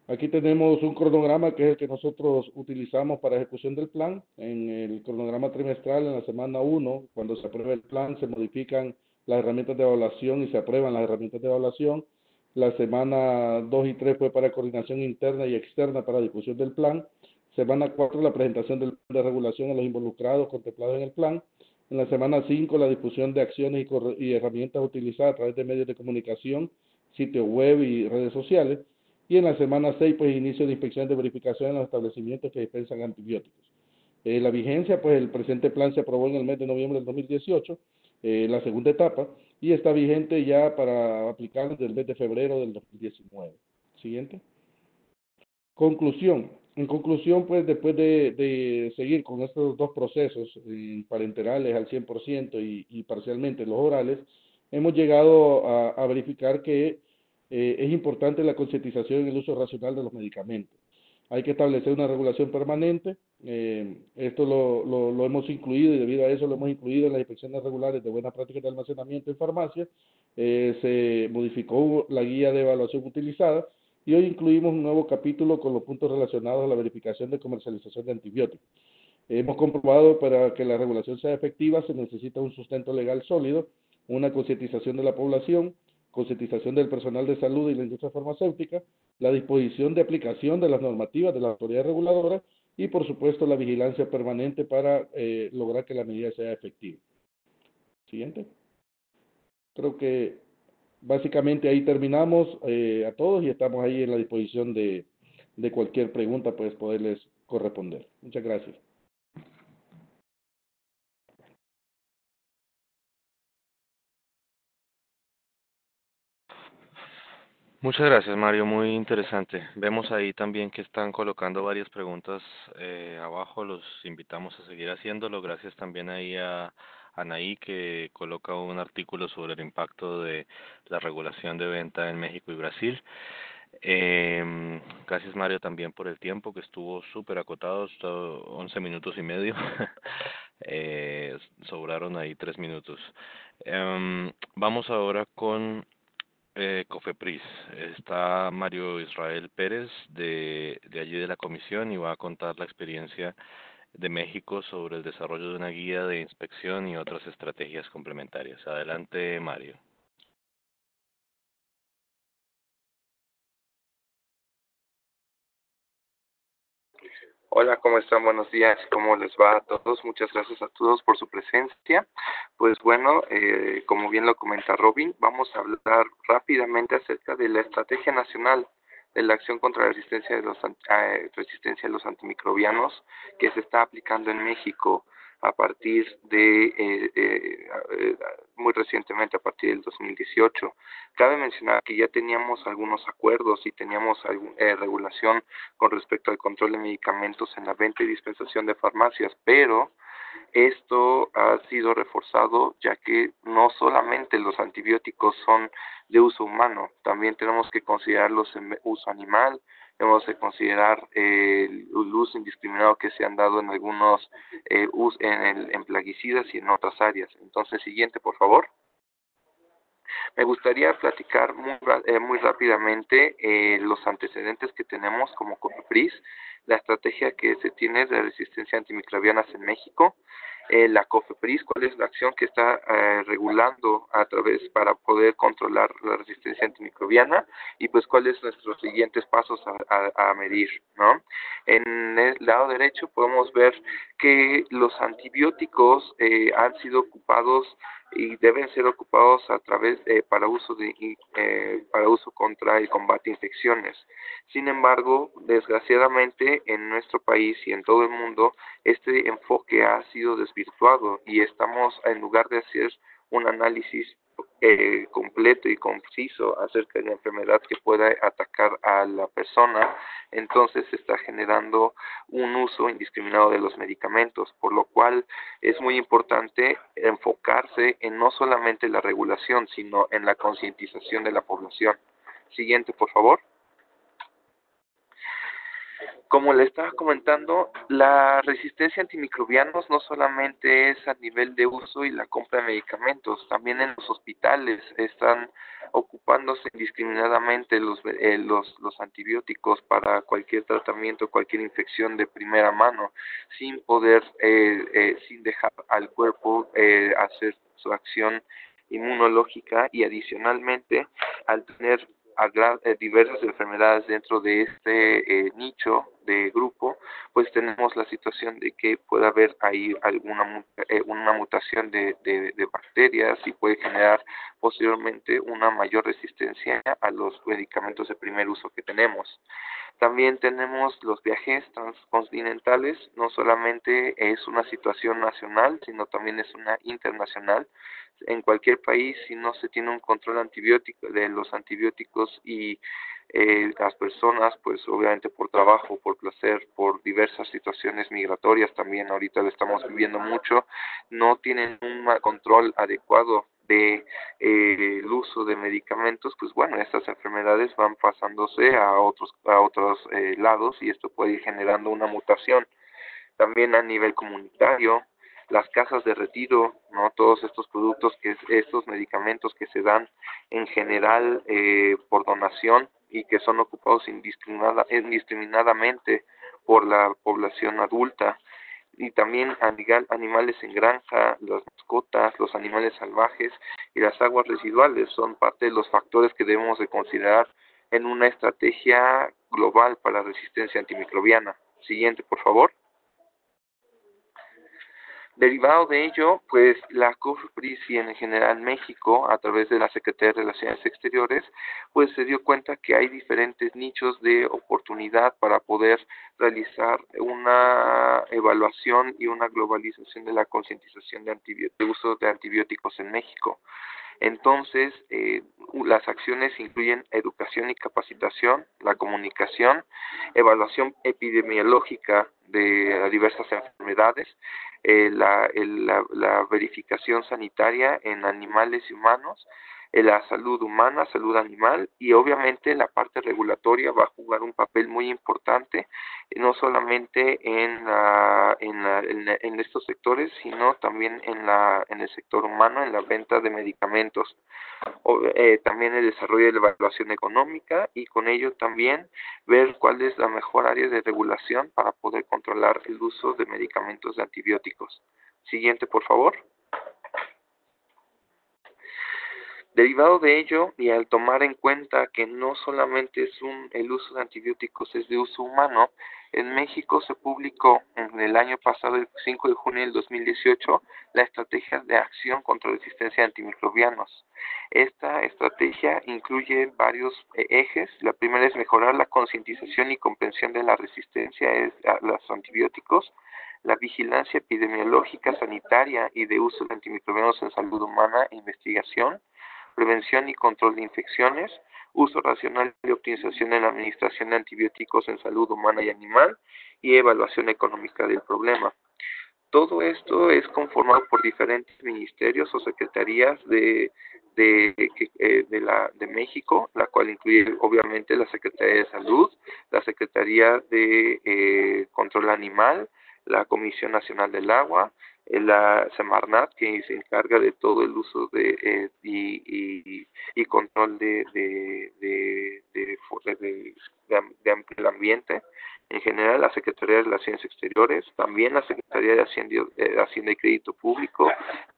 Aquí tenemos un cronograma que es el que nosotros utilizamos para ejecución del plan. En el cronograma trimestral, en la semana 1, cuando se aprueba el plan, se modifican las herramientas de evaluación y se aprueban las herramientas de evaluación. La semana 2 y 3 fue para coordinación interna y externa para discusión del plan. Semana 4, la presentación del plan de regulación a los involucrados contemplados en el plan. En la semana 5, la discusión de acciones y herramientas utilizadas a través de medios de comunicación, sitio web y redes sociales. Y en la semana 6, pues inicio de inspección de verificación en los establecimientos que dispensan antibióticos. La vigencia, pues el presente plan se aprobó en el mes de noviembre del 2018, la segunda etapa, y está vigente ya para aplicar desde el mes de febrero del 2019. Siguiente. Conclusión. En conclusión, pues después de seguir con estos dos procesos, parenterales al 100% y parcialmente los orales, hemos llegado a verificar que es importante la concientización y el uso racional de los medicamentos. Hay que establecer una regulación permanente. Esto lo hemos incluido y debido a eso lo hemos incluido en las inspecciones regulares de buenas prácticas de almacenamiento en farmacias. Se modificó la guía de evaluación utilizada y hoy incluimos un nuevo capítulo con los puntos relacionados a la verificación de comercialización de antibióticos. Hemos comprobado para que la regulación sea efectiva se necesita un sustento legal sólido, una concientización de la población, concientización del personal de salud y la industria farmacéutica, la disposición de aplicación de las normativas de las autoridades reguladoras y, por supuesto, la vigilancia permanente para lograr que la medida sea efectiva. Siguiente. Creo que básicamente ahí terminamos a todos y estamos ahí en la disposición de cualquier pregunta, pues poderles corresponder. Muchas gracias. Muchas gracias, Mario, muy interesante. Vemos ahí también que están colocando varias preguntas abajo, los invitamos a seguir haciéndolo. Gracias también ahí a Anaí, que coloca un artículo sobre el impacto de la regulación de venta en México y Brasil. Gracias, Mario, también por el tiempo, que estuvo súper acotado, 11 minutos y medio. Sobraron ahí 3 minutos. Vamos ahora con Cofepris. Está Mario Israel Pérez de allí de la comisión y va a contar la experiencia de México sobre el desarrollo de una guía de inspección y otras estrategias complementarias. Adelante, Mario. Hola, ¿cómo están? Buenos días, ¿cómo les va a todos? Muchas gracias a todos por su presencia. Pues bueno, como bien lo comenta Robin, vamos a hablar rápidamente acerca de la Estrategia Nacional de la Acción contra la Resistencia de los Antimicrobianos que se está aplicando en México a partir de, muy recientemente, a partir del 2018. Cabe mencionar que ya teníamos algunos acuerdos y teníamos regulación con respecto al control de medicamentos en la venta y dispensación de farmacias, pero esto ha sido reforzado ya que no solamente los antibióticos son de uso humano, también tenemos que considerarlos en uso animal, tenemos que considerar el uso indiscriminado que se han dado en algunos en plaguicidas y en otras áreas. Entonces, siguiente, por favor. Me gustaría platicar muy rápidamente los antecedentes que tenemos como COFEPRIS, la estrategia que se tiene de resistencia a antimicrobianas en México, la COFEPRIS, cuál es la acción que está regulando a través para poder controlar la resistencia antimicrobiana y pues cuáles son nuestros siguientes pasos a medir, ¿no? En el lado derecho podemos ver que los antibióticos han sido ocupados y deben ser ocupados a través para uso contra el combate a infecciones. Sin embargo, desgraciadamente en nuestro país y en todo el mundo este enfoque ha sido desvirtuado y estamos, en lugar de hacer un análisis completo y conciso acerca de la enfermedad que pueda atacar a la persona, entonces se está generando un uso indiscriminado de los medicamentos, por lo cual es muy importante enfocarse en no solamente la regulación, sino en la concientización de la población. Siguiente, por favor. Como le estaba comentando, la resistencia a antimicrobianos no solamente es a nivel de uso y la compra de medicamentos, también en los hospitales están ocupándose indiscriminadamente los antibióticos para cualquier tratamiento, cualquier infección de primera mano, sin dejar al cuerpo hacer su acción inmunológica y adicionalmente al tener diversas enfermedades dentro de este nicho de grupo, pues tenemos la situación de que puede haber ahí una mutación de bacterias y puede generar posteriormente una mayor resistencia a los medicamentos de primer uso que tenemos. También tenemos los viajes transcontinentales, no solamente es una situación nacional, sino también es una internacional. En cualquier país, si no se tiene un control antibiótico de los antibióticos y las personas, pues obviamente por trabajo, por placer, por diversas situaciones migratorias también, ahorita lo estamos viviendo mucho, no tienen un control adecuado de el uso de medicamentos, pues bueno, estas enfermedades van pasándose a otros lados y esto puede ir generando una mutación. También a nivel comunitario, las casas de retiro, no todos estos productos estos medicamentos que se dan en general por donación y que son ocupados indiscriminadamente por la población adulta, y también animales en granja, las mascotas, los animales salvajes y las aguas residuales son parte de los factores que debemos de considerar en una estrategia global para la resistencia antimicrobiana. Siguiente, por favor. Derivado de ello, pues la COFEPRIS y en general México, a través de la Secretaría de Relaciones Exteriores, pues se dio cuenta que hay diferentes nichos de oportunidad para poder realizar una evaluación y una globalización de la concientización de uso de antibióticos en México. Entonces, las acciones incluyen educación y capacitación, la comunicación, evaluación epidemiológica de las diversas enfermedades, la verificación sanitaria en animales y humanos, la salud humana, salud animal, y obviamente la parte regulatoria va a jugar un papel muy importante, no solamente en estos sectores, sino también en el sector humano, en la venta de medicamentos. También el desarrollo de la evaluación económica y con ello también ver cuál es la mejor área de regulación para poder controlar el uso de medicamentos de antibióticos. Siguiente, por favor. Derivado de ello, y al tomar en cuenta que no solamente el uso de antibióticos es de uso humano, en México se publicó en el año pasado, el 5 de junio del 2018, la Estrategia de Acción contra la Resistencia a Antimicrobianos. Esta estrategia incluye varios ejes. La primera es mejorar la concientización y comprensión de la resistencia a los antibióticos, la vigilancia epidemiológica, sanitaria y de uso de antimicrobianos en salud humana e investigación, prevención y control de infecciones, uso racional y optimización en la administración de antibióticos en salud humana y animal, y evaluación económica del problema. Todo esto es conformado por diferentes ministerios o secretarías de México, la cual incluye obviamente la Secretaría de Salud, la Secretaría de Control Animal, la Comisión Nacional del Agua, la Semarnat, que se encarga de todo el uso y control del ambiente. En general, la Secretaría de Relaciones Exteriores, también la Secretaría de Hacienda y Crédito Público,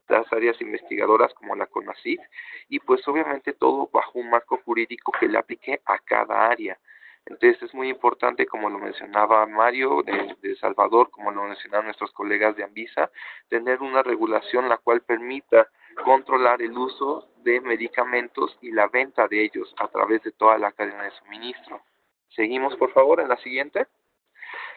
las áreas investigadoras como la CONACYT, y pues obviamente todo bajo un marco jurídico que le aplique a cada área. Entonces es muy importante, como lo mencionaba Mario de Salvador, como lo mencionaron nuestros colegas de Anvisa, tener una regulación la cual permita controlar el uso de medicamentos y la venta de ellos a través de toda la cadena de suministro. Seguimos, por favor, en la siguiente.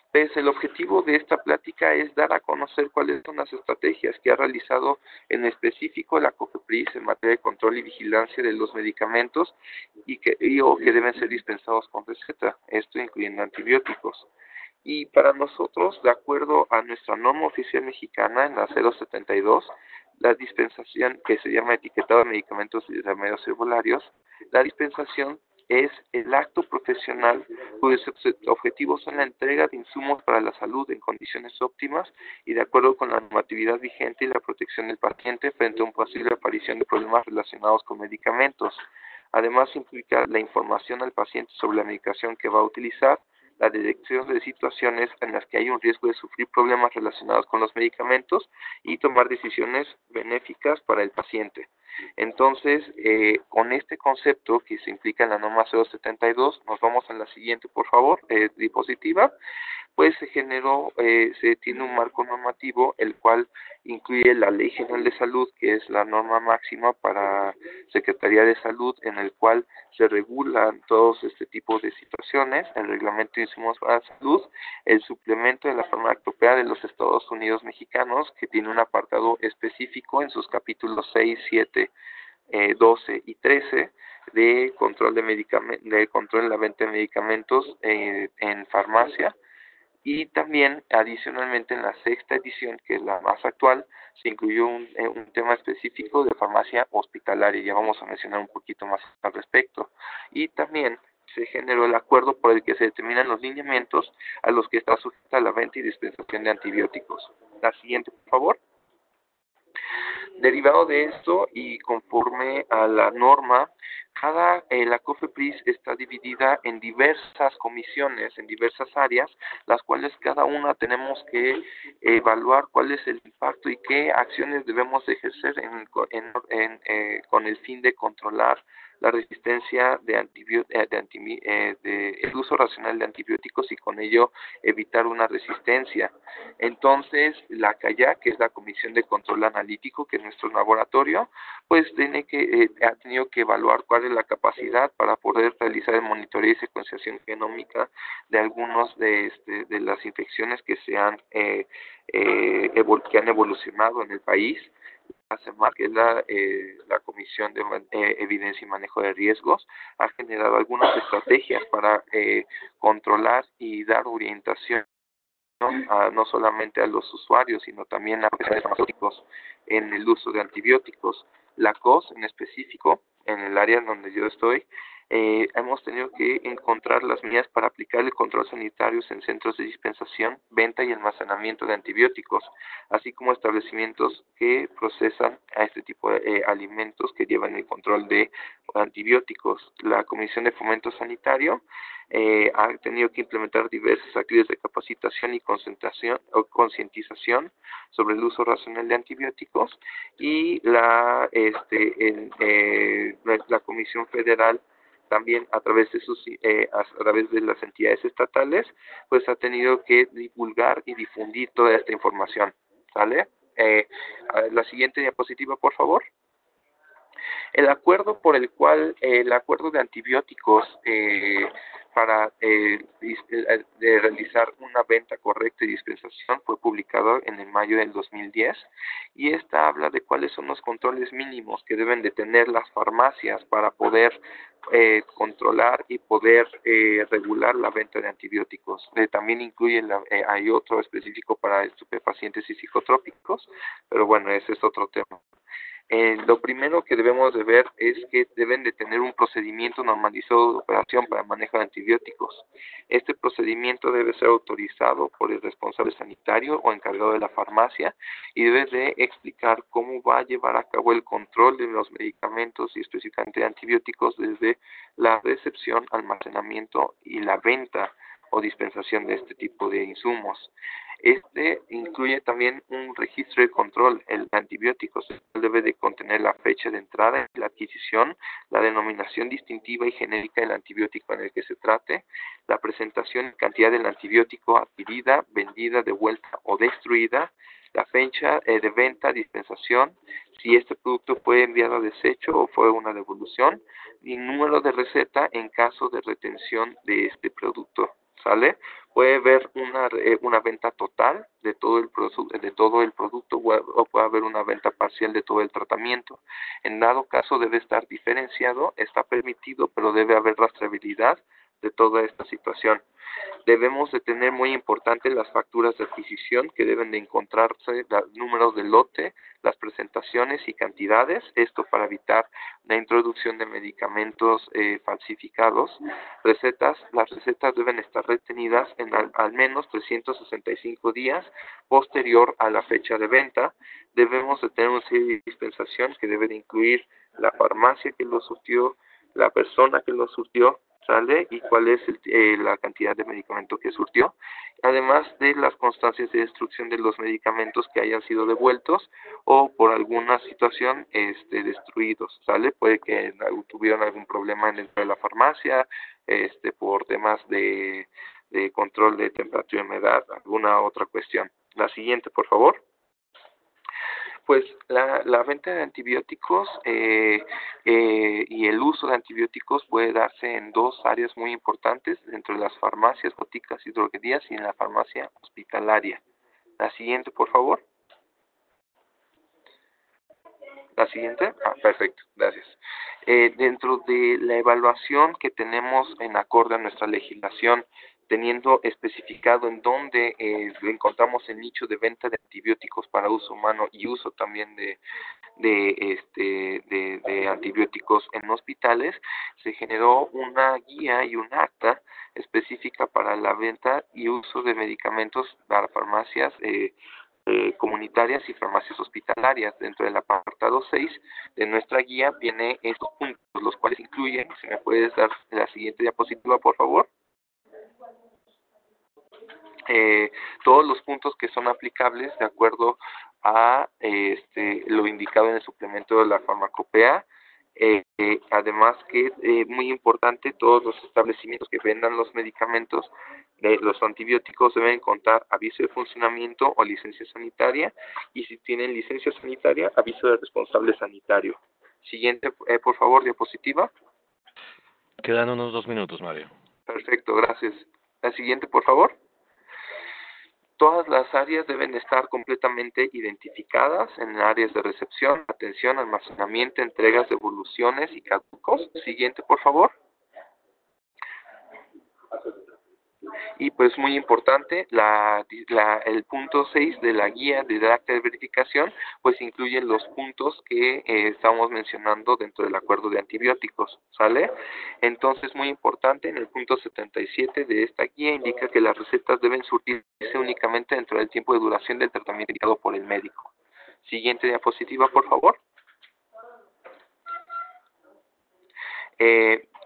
Pues el objetivo de esta plática es dar a conocer cuáles son las estrategias que ha realizado en específico la COFEPRIS en materia de control y vigilancia de los medicamentos y que deben ser dispensados con receta, esto incluyendo antibióticos. Y para nosotros, de acuerdo a nuestra norma oficial mexicana en la 072, la dispensación, que se llama etiquetado de medicamentos y remedios herbolarios, la dispensación es el acto profesional cuyos objetivos son la entrega de insumos para la salud en condiciones óptimas y de acuerdo con la normatividad vigente y la protección del paciente frente a una posible aparición de problemas relacionados con medicamentos. Además, implica la información al paciente sobre la medicación que va a utilizar, la detección de situaciones en las que hay un riesgo de sufrir problemas relacionados con los medicamentos y tomar decisiones benéficas para el paciente. Entonces, con este concepto que se implica en la norma 072, nos vamos a la siguiente, por favor, diapositiva. Pues se tiene un marco normativo, el cual incluye la Ley General de Salud, que es la norma máxima para Secretaría de Salud, en el cual se regulan todos este tipo de situaciones, el Reglamento de Insumos para la Salud, el suplemento de la farmacopea de los Estados Unidos mexicanos, que tiene un apartado específico en sus capítulos 6, 7, 12 y 13, de control de control en la venta de medicamentos en farmacia, Y también, adicionalmente, en la sexta edición, que es la más actual, se incluyó un tema específico de farmacia hospitalaria. Ya vamos a mencionar un poquito más al respecto. Y también se generó el acuerdo por el que se determinan los lineamientos a los que está sujeta la venta y dispensación de antibióticos. La siguiente, por favor. Derivado de esto y conforme a la norma, la COFEPRIS está dividida en diversas comisiones, en diversas áreas, las cuales cada una tenemos que evaluar cuál es el impacto y qué acciones debemos ejercer con el fin de controlar la resistencia el uso racional de antibióticos y con ello evitar una resistencia. Entonces, la CAYAC, que es la Comisión de Control Analítico, que es nuestro laboratorio, pues ha tenido que evaluar cuál es la capacidad para poder realizar el monitoreo y secuenciación genómica de algunos de las infecciones que que han evolucionado en el país. La CEMAR, que es la Comisión de Evidencia y Manejo de Riesgos, ha generado algunas estrategias para controlar y dar orientación no solamente a los usuarios, sino también a profesionales farmacéuticos en el uso de antibióticos. La COS, en específico, en el área en donde yo estoy, hemos tenido que encontrar las medidas para aplicar el control sanitario en centros de dispensación, venta y almacenamiento de antibióticos, así como establecimientos que procesan a este tipo de alimentos que llevan el control de antibióticos. La Comisión de Fomento Sanitario ha tenido que implementar diversas actividades de capacitación y concientización sobre el uso racional de antibióticos, y la Comisión Federal también a través de las entidades estatales, pues ha tenido que divulgar y difundir toda esta información, ¿sale? La siguiente diapositiva, por favor. El acuerdo por el cual el acuerdo de antibióticos para realizar una venta correcta y dispensación fue publicado en el mayo del 2010, y esta habla de cuáles son los controles mínimos que deben de tener las farmacias para poder controlar y poder regular la venta de antibióticos. También incluye, hay otro específico para estupefacientes y psicotrópicos, pero bueno, ese es otro tema. Lo primero que debemos de ver es que deben de tener un procedimiento normalizado de operación para el manejo de antibióticos. Este procedimiento debe ser autorizado por el responsable sanitario o encargado de la farmacia, y debe de explicar cómo va a llevar a cabo el control de los medicamentos y específicamente de antibióticos desde la recepción, almacenamiento y la venta o dispensación de este tipo de insumos. Este incluye también un registro de control. El antibiótico debe de contener la fecha de entrada y la adquisición, la denominación distintiva y genérica del antibiótico en el que se trate, la presentación y cantidad del antibiótico adquirida, vendida, devuelta o destruida, la fecha de venta, dispensación, si este producto fue enviado a desecho o fue una devolución, y número de receta en caso de retención de este producto. ¿Sale? Puede haber una venta total de todo el producto o puede haber una venta parcial de todo el tratamiento. En dado caso debe estar diferenciado, está permitido, pero debe haber rastreabilidad de toda esta situación. Debemos de tener muy importante las facturas de adquisición, que deben de encontrarse los números de lote, las presentaciones y cantidades, esto para evitar la introducción de medicamentos falsificados. Las recetas deben estar retenidas en al menos 365 días posterior a la fecha de venta. Debemos de tener un sello de dispensación que debe de incluir la farmacia que lo surtió, la persona que lo surtió, ¿sale? Y cuál es la cantidad de medicamento que surtió, además de las constancias de destrucción de los medicamentos que hayan sido devueltos o por alguna situación destruidos, ¿sale? Puede que tuvieran algún problema dentro de la farmacia, por temas de control de temperatura y humedad, alguna otra cuestión. La siguiente, por favor. Pues la venta de antibióticos y el uso de antibióticos puede darse en dos áreas muy importantes dentro de las farmacias, boticas y droguerías, y en la farmacia hospitalaria. La siguiente, por favor. La siguiente. Perfecto, gracias. Dentro de la evaluación que tenemos en acorde a nuestra legislación, teniendo especificado en dónde encontramos el nicho de venta de antibióticos para uso humano y uso también de antibióticos en hospitales, se generó una guía y un acta específica para la venta y uso de medicamentos para farmacias comunitarias y farmacias hospitalarias. Dentro del apartado 6 de nuestra guía viene estos puntos, los cuales incluyen, si me puedes dar la siguiente diapositiva, por favor. Todos los puntos que son aplicables de acuerdo a lo indicado en el suplemento de la farmacopea. Además que muy importante, todos los establecimientos que vendan los medicamentos de los antibióticos deben contar aviso de funcionamiento o licencia sanitaria, y si tienen licencia sanitaria, aviso de responsable sanitario. Siguiente, por favor, diapositiva. Quedan unos 2 minutos, Mario. Perfecto, gracias. La siguiente, por favor. Todas las áreas deben estar completamente identificadas en áreas de recepción, atención, almacenamiento, entregas, devoluciones y caducos. Siguiente, por favor. Y pues muy importante, el punto 6 de la guía de acta de verificación, pues incluye los puntos que estamos mencionando dentro del acuerdo de antibióticos, ¿sale? Entonces, muy importante, en el punto 77 de esta guía indica que las recetas deben surtirse únicamente dentro del tiempo de duración del tratamiento indicado por el médico. Siguiente diapositiva, por favor.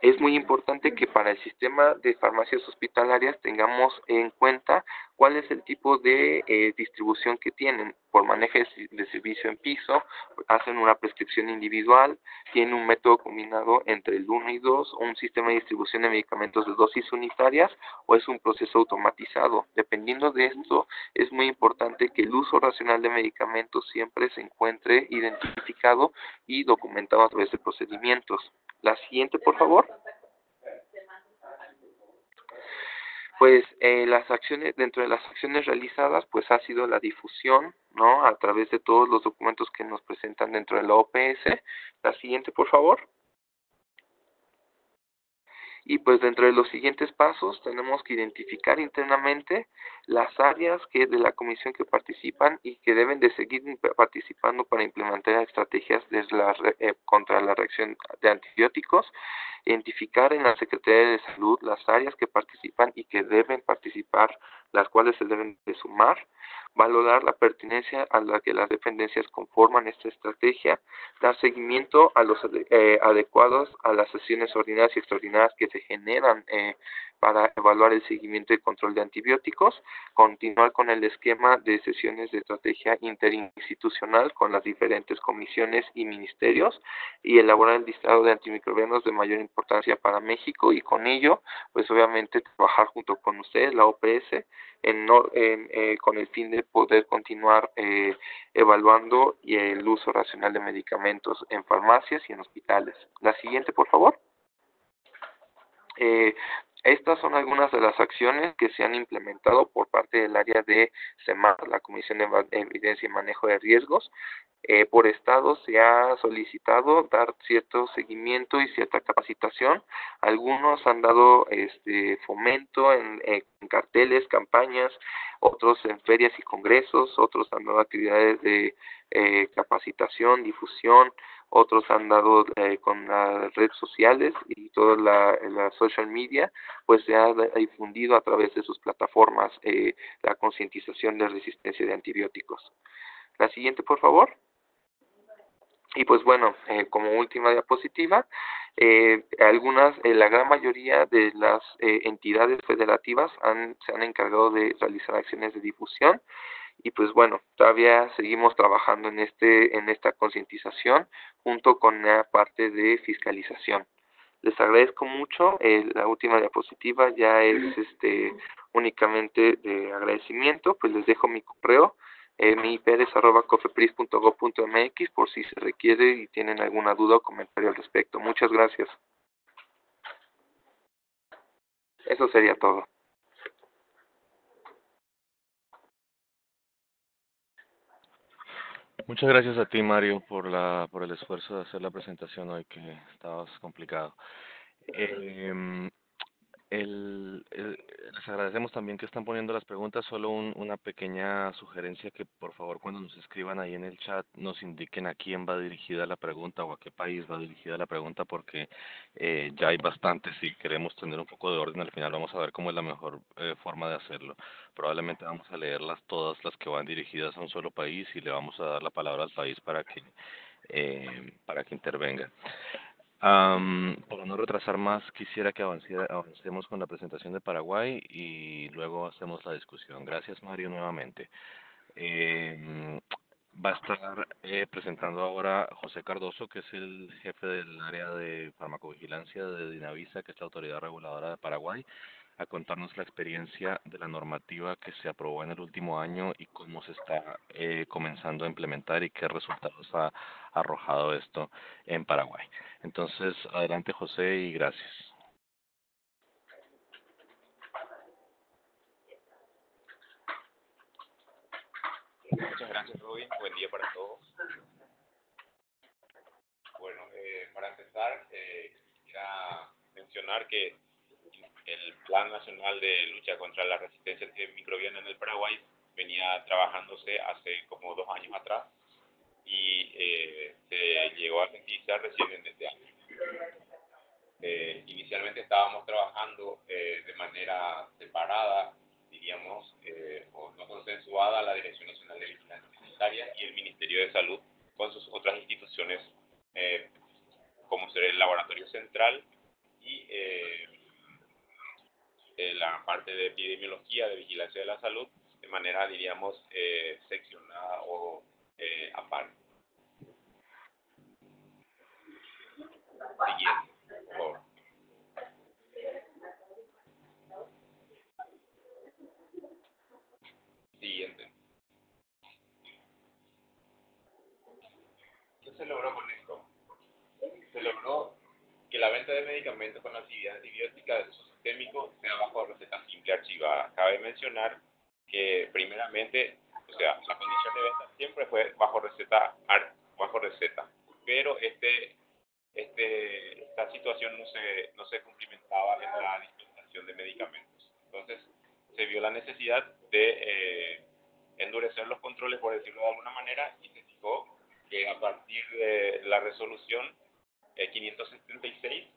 Es muy importante que para el sistema de farmacias hospitalarias tengamos en cuenta cuál es el tipo de distribución que tienen. Por manejo de servicio en piso, hacen una prescripción individual, tienen un método combinado entre el 1 y 2, o un sistema de distribución de medicamentos de dosis unitarias, o es un proceso automatizado. Dependiendo de esto, es muy importante que el uso racional de medicamentos siempre se encuentre identificado y documentado a través de procedimientos. La siguiente, por favor. Pues dentro de las acciones realizadas, pues ha sido la difusión, ¿no? A través de todos los documentos que nos presentan dentro de la OPS. La siguiente, por favor. Y pues dentro de los siguientes pasos tenemos que identificar internamente las áreas de la comisión que participan y que deben de seguir participando para implementar estrategias contra la reacción de antibióticos, identificar en la Secretaría de Salud las áreas que participan y que deben participar, las cuales se deben de sumar, valorar la pertinencia a la que las dependencias conforman esta estrategia, dar seguimiento a los adecuados a las sesiones ordinarias y extraordinarias que se generan para evaluar el seguimiento y control de antibióticos, continuar con el esquema de sesiones de estrategia interinstitucional con las diferentes comisiones y ministerios, y elaborar el listado de antimicrobianos de mayor importancia para México, y con ello, pues obviamente trabajar junto con ustedes, la OPS, con el fin de poder continuar evaluando el uso racional de medicamentos en farmacias y en hospitales. La siguiente, por favor. Estas son algunas de las acciones que se han implementado por parte del área de CEMAR, la Comisión de Evidencia y Manejo de Riesgos. Por estado se ha solicitado dar cierto seguimiento y cierta capacitación. Algunos han dado fomento en carteles, campañas, otros en ferias y congresos, otros han dado actividades de capacitación, difusión, otros han dado con las redes sociales y toda la social media, pues se ha difundido a través de sus plataformas la concientización de resistencia de antibióticos. La siguiente, por favor. Y pues bueno, como última diapositiva, la gran mayoría de las entidades federativas se han encargado de realizar acciones de difusión, y pues bueno, todavía seguimos trabajando en esta concientización junto con la parte de fiscalización. Les agradezco mucho. La última diapositiva ya es únicamente de agradecimiento. Pues les dejo mi correo, mi IP es @cofepris.gov.mx, por si se requiere y tienen alguna duda o comentario al respecto. Muchas gracias. Eso sería todo. Muchas gracias a ti, Mario, por el esfuerzo de hacer la presentación hoy, que estabas complicado. Em, Les agradecemos también que están poniendo las preguntas. Solo una pequeña sugerencia, que por favor cuando nos escriban ahí en el chat nos indiquen a quién va dirigida la pregunta o a qué país va dirigida la pregunta, porque ya hay bastantes y queremos tener un poco de orden. Al final vamos a ver cómo es la mejor forma de hacerlo. Probablemente vamos a leerlas todas las que van dirigidas a un solo país y le vamos a dar la palabra al país para que intervenga. Para no retrasar más, quisiera que avancemos con la presentación de Paraguay y luego hacemos la discusión. Gracias, Mario, nuevamente. Va a estar presentando ahora José Cardoso, que es el jefe del área de farmacovigilancia de Dinavisa, que es la autoridad reguladora de Paraguay, a contarnos la experiencia de la normativa que se aprobó en el último año y cómo se está comenzando a implementar y qué resultados ha arrojado esto en Paraguay. Entonces, adelante, José, y gracias. Muchas gracias, Robin. Buen día para todos. Bueno, para empezar, quisiera mencionar que el Plan Nacional de Lucha contra la Resistencia Antimicrobiana en el Paraguay venía trabajándose hace como 2 años atrás y se llegó a efectivizar recién en este año. Inicialmente estábamos trabajando de manera separada, diríamos, o no consensuada, la Dirección Nacional de Vigilancia Sanitaria y el Ministerio de Salud con sus otras instituciones, como ser el Laboratorio Central y la parte de epidemiología, de vigilancia de la salud, de manera, diríamos, seccionada o aparte. Siguiente, por favor. Siguiente. ¿Qué se logró con esto? Se logró que la venta de medicamentos con actividad antibiótica de uso sistémico sea bajo receta simple archivada. Cabe mencionar que primeramente, o sea, la condición de venta siempre fue bajo receta, pero esta situación no se cumplimentaba en la dispensación de medicamentos. Entonces, se vio la necesidad de endurecer los controles, por decirlo de alguna manera, y se fijó que a partir de la resolución 576,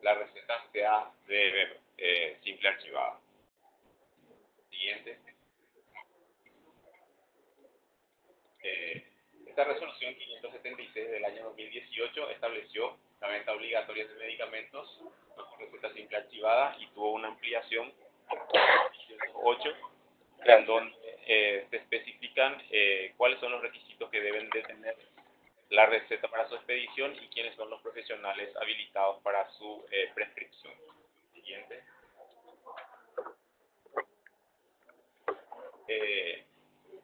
la receta sea de simple archivada. Siguiente. Esta resolución 576 del año 2018 estableció la venta obligatoria de medicamentos con receta simple archivada y tuvo una ampliación 8, en donde se especifican cuáles son los requisitos que deben de tener la receta para su expedición y quiénes son los profesionales habilitados para su prescripción. Siguiente.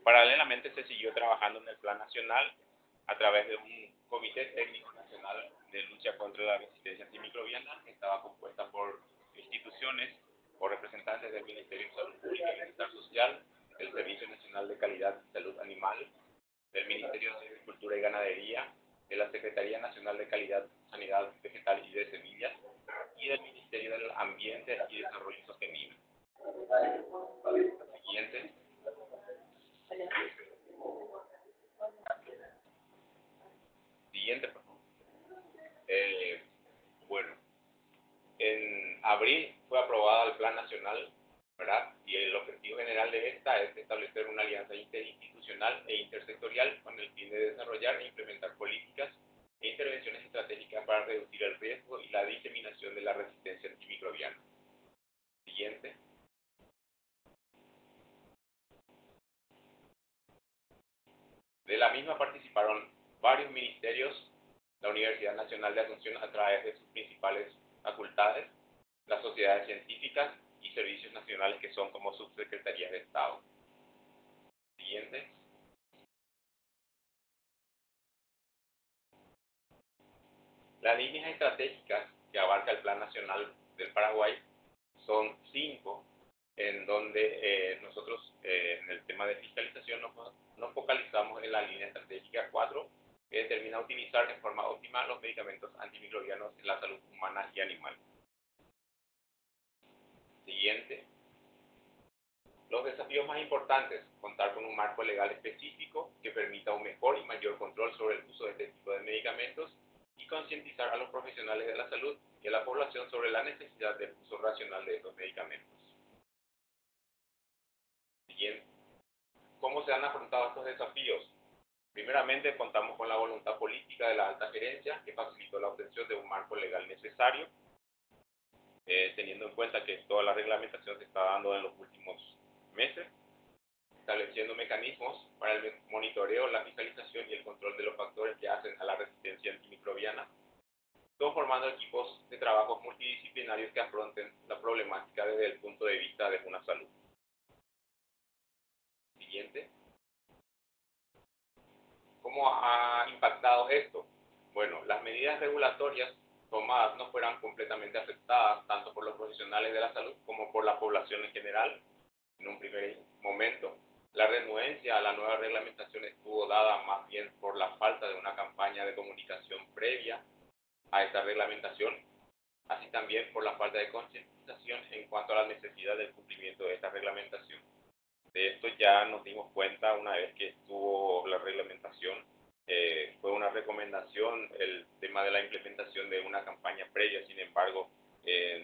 Paralelamente se siguió trabajando en el Plan Nacional a través de un Comité Técnico Nacional de Lucha contra la Resistencia Antimicrobiana, que estaba compuesta por instituciones o representantes del Ministerio de Salud Pública y Bienestar Social, del Servicio Nacional de Calidad y Salud Animal, del Ministerio de Agricultura y Ganadería, de la Secretaría Nacional de Calidad, Sanidad Vegetal y de Semillas, y del Ministerio del Ambiente y Desarrollo Sostenible. Siguiente. Siguiente, por favor. Bueno, en abril fue aprobada el Plan Nacional, ¿verdad? Y el objetivo general de esta es establecer una alianza interinstitucional e intersectorial con el fin de desarrollar e implementar políticas e intervenciones estratégicas para reducir el riesgo y la diseminación de la resistencia antimicrobiana. Siguiente. De la misma participaron varios ministerios, la Universidad Nacional de Asunción a través de sus principales facultades, las sociedades científicas y servicios nacionales que son como subsecretarías de Estado. Siguiente. Las líneas estratégicas que abarca el Plan Nacional del Paraguay son 5 en donde nosotros en el tema de fiscalización nos focalizamos en la línea estratégica 4, que determina utilizar de forma óptima los medicamentos antimicrobianos en la salud humana y animal. Siguiente. Los desafíos más importantes: contar con un marco legal específico que permita un mejor y mayor control sobre el uso de este tipo de medicamentos y concientizar a los profesionales de la salud y a la población sobre la necesidad del uso racional de estos medicamentos. Siguiente. ¿Cómo se han afrontado estos desafíos? Primeramente, contamos con la voluntad política de la alta gerencia, que facilitó la obtención de un marco legal necesario, teniendo en cuenta que toda la reglamentación se está dando en los últimos meses, estableciendo mecanismos para el monitoreo, la fiscalización y el control de los factores que hacen a la resistencia antimicrobiana, conformando equipos de trabajos multidisciplinarios que afronten la problemática desde el punto de vista de una salud. Siguiente. ¿Cómo ha impactado esto? Bueno, las medidas regulatorias tomadas no fueran completamente aceptadas tanto por los profesionales de la salud como por la población en general. En un primer momento, la renuencia a la nueva reglamentación estuvo dada más bien por la falta de una campaña de comunicación previa a esta reglamentación, así también por la falta de concientización en cuanto a la necesidad del cumplimiento de esta reglamentación. De esto ya nos dimos cuenta una vez que estuvo la reglamentación. Fue una recomendación el tema de la implementación de una campaña previa, sin embargo,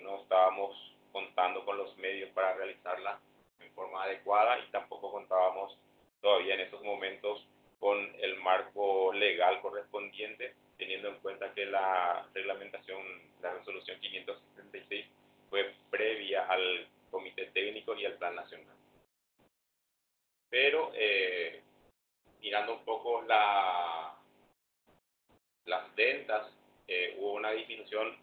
no estábamos contando con los medios para realizarla en forma adecuada y tampoco contábamos todavía en esos momentos con el marco legal correspondiente, teniendo en cuenta que la reglamentación, la resolución 576, fue previa al Comité Técnico y al Plan Nacional. Pero mirando un poco las ventas, hubo una disminución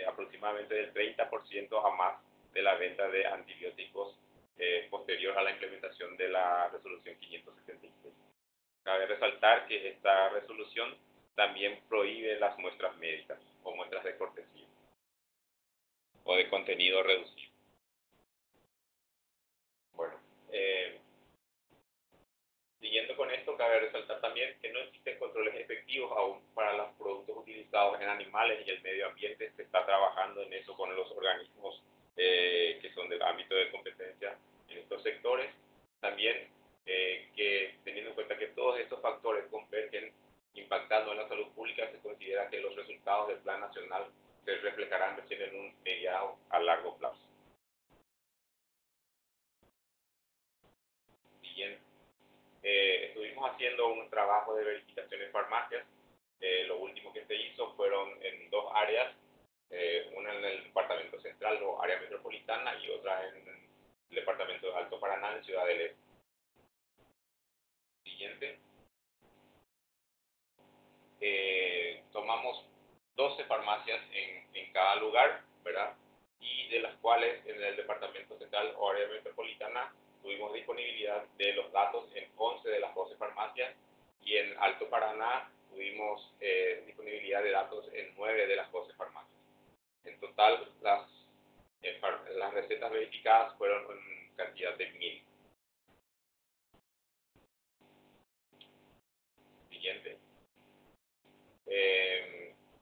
aproximadamente del 30% a más de la venta de antibióticos posterior a la implementación de la resolución 576. Cabe resaltar que esta resolución también prohíbe las muestras médicas o muestras de cortesía o de contenido reducido. Bueno, siguiendo con esto, cabe resaltar también que no existen controles efectivos aún para los productos utilizados en animales y el medio ambiente. Se está trabajando en eso con los organismos que son del ámbito de competencia en estos sectores. También que teniendo en cuenta que todos estos factores convergen impactando en la salud pública, se considera que los resultados del Plan Nacional se reflejarán recién en un mediano a largo plazo. Siguiente. Estuvimos haciendo un trabajo de verificación en farmacias. Lo último que se hizo fueron en dos áreas, una en el departamento central o área metropolitana y otra en el departamento de Alto Paraná, en Ciudad del Este. Siguiente. Tomamos 12 farmacias en cada lugar, ¿verdad? Y de las cuales en el departamento central o área metropolitana tuvimos disponibilidad de los datos en 11 de las 12 farmacias y en Alto Paraná tuvimos disponibilidad de datos en 9 de las 12 farmacias. En total, las recetas verificadas fueron en cantidad de 1000. Siguiente.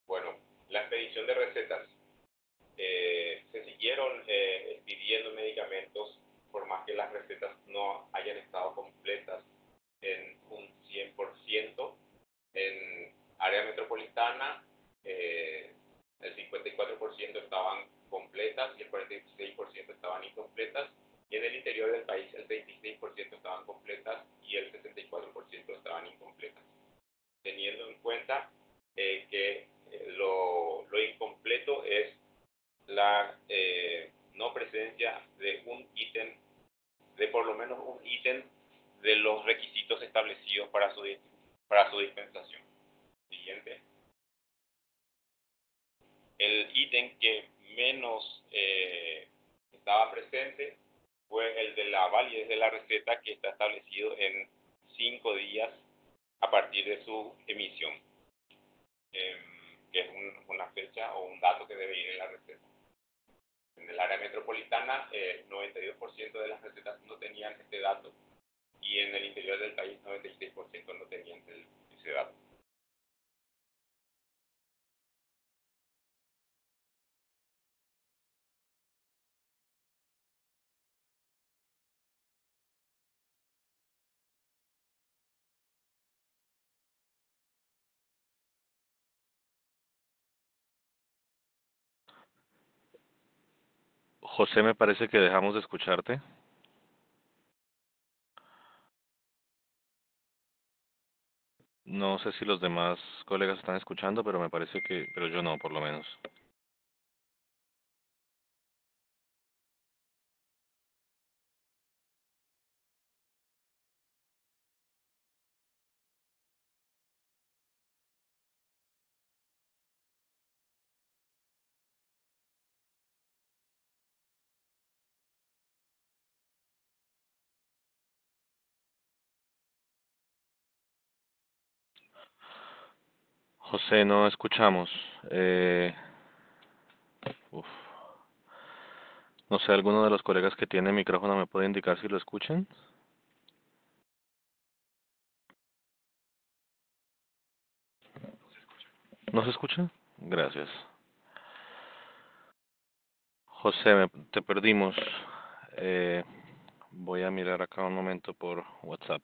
Bueno, la expedición de recetas. Se siguieron expidiendo medicamentos por más que las recetas no hayan estado completas en un 100%. En área metropolitana el 54% estaban completas y el 46% estaban incompletas, y en el interior del país el 26% estaban completas y el 64% estaban incompletas, teniendo en cuenta que lo incompleto es la no presencia de un ítem, de por lo menos un ítem de los requisitos establecidos para su dispensación. Siguiente. El ítem que menos estaba presente fue el de la validez de la receta, que está establecido en 5 días a partir de su emisión, que es una fecha o un dato que debe ir en la receta. En el área metropolitana, 92% de las recetas no tenían este dato, y en el interior del país 96% no tenían ese dato. José, me parece que dejamos de escucharte. No sé si los demás colegas están escuchando, pero me parece que, pero yo no, por lo menos. José, no escuchamos. Uf. No sé, ¿alguno de los colegas que tiene micrófono me puede indicar si lo escuchan? ¿No se escucha? Gracias. José, te perdimos. Eh, Voy a mirar acá un momento por WhatsApp.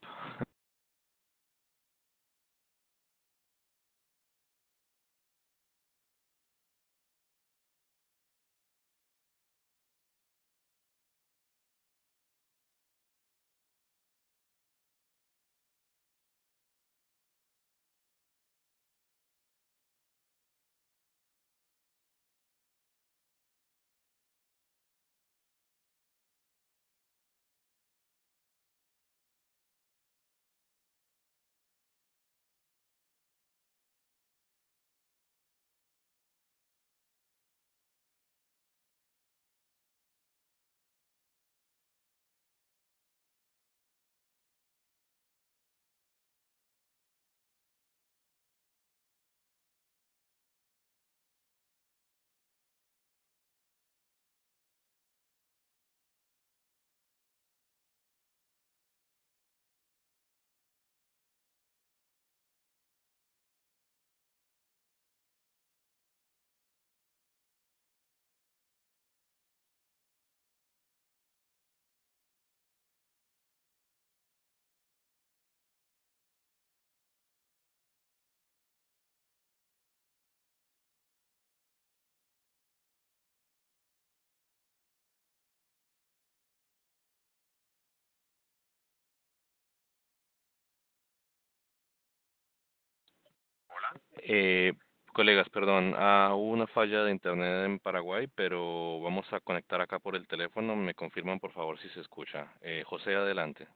Eh, Colegas, perdón, hubo una falla de internet en Paraguay, pero vamos a conectar acá por el teléfono. Me confirman, por favor, si se escucha. José, adelante.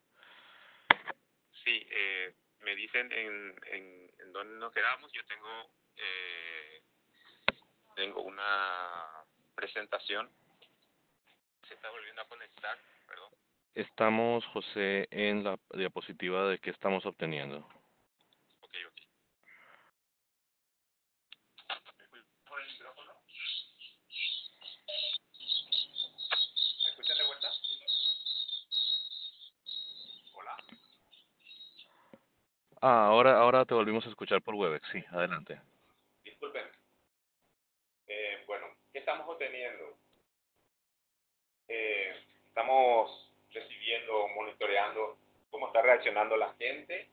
Sí, me dicen en dónde nos quedamos. Yo tengo una presentación. Se está volviendo a conectar, perdón. Estamos, José, en la diapositiva de qué estamos obteniendo. Ok. ¿Me escuchan por el micrófono? ¿Me escuchan de vuelta? Hola. Ahora te volvimos a escuchar por Webex, sí, adelante. Disculpen. Bueno, ¿qué estamos obteniendo? Estamos recibiendo, monitoreando cómo está reaccionando la gente.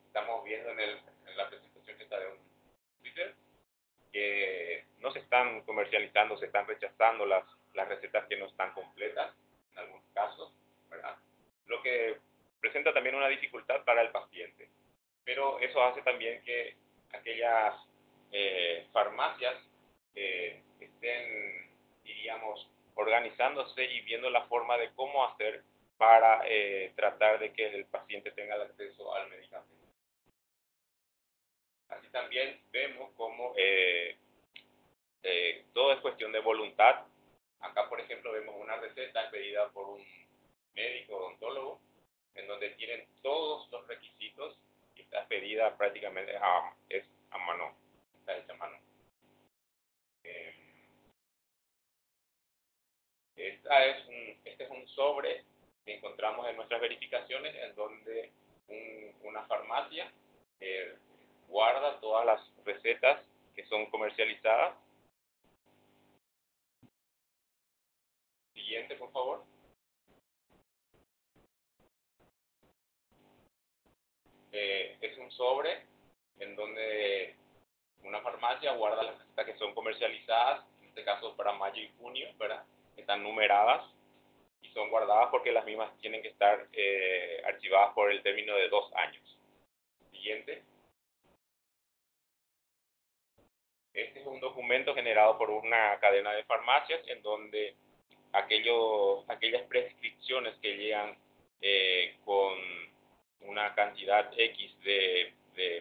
Estamos viendo en la presentación que está de Twitter que no se están comercializando, se están rechazando las recetas que no están completas en algunos casos, ¿verdad? Lo que presenta también una dificultad para el paciente. Pero eso hace también que aquellas farmacias estén, diríamos, organizándose y viendo la forma de cómo hacer para tratar de que el paciente tenga el acceso al medicamento. Así también vemos cómo todo es cuestión de voluntad. Acá, por ejemplo, vemos una receta pedida por un médico odontólogo en donde tienen todos los requisitos y está pedida prácticamente es a mano, está hecha a mano. Este es un sobre que encontramos en nuestras verificaciones en donde una farmacia guarda todas las recetas que son comercializadas. Siguiente, por favor. Es un sobre en donde una farmacia guarda las recetas que son comercializadas, en este caso para mayo y junio, ¿verdad? Están numeradas y son guardadas porque las mismas tienen que estar archivadas por el término de 2 años. Siguiente. Este es un documento generado por una cadena de farmacias en donde aquellas prescripciones que llegan con una cantidad X de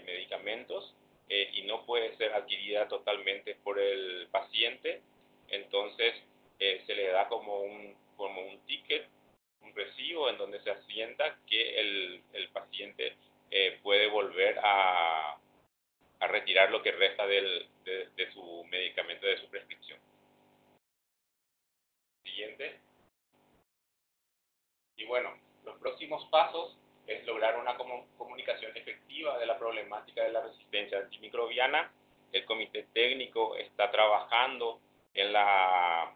medicamentos y no puede ser adquirida totalmente por el paciente, entonces se le da como un ticket, un recibo en donde se asienta que el paciente puede volver a retirar lo que resta de su medicamento, de su prescripción. Siguiente. Y bueno, los próximos pasos es lograr una comunicación efectiva de la problemática de la resistencia antimicrobiana. El comité técnico está trabajando en la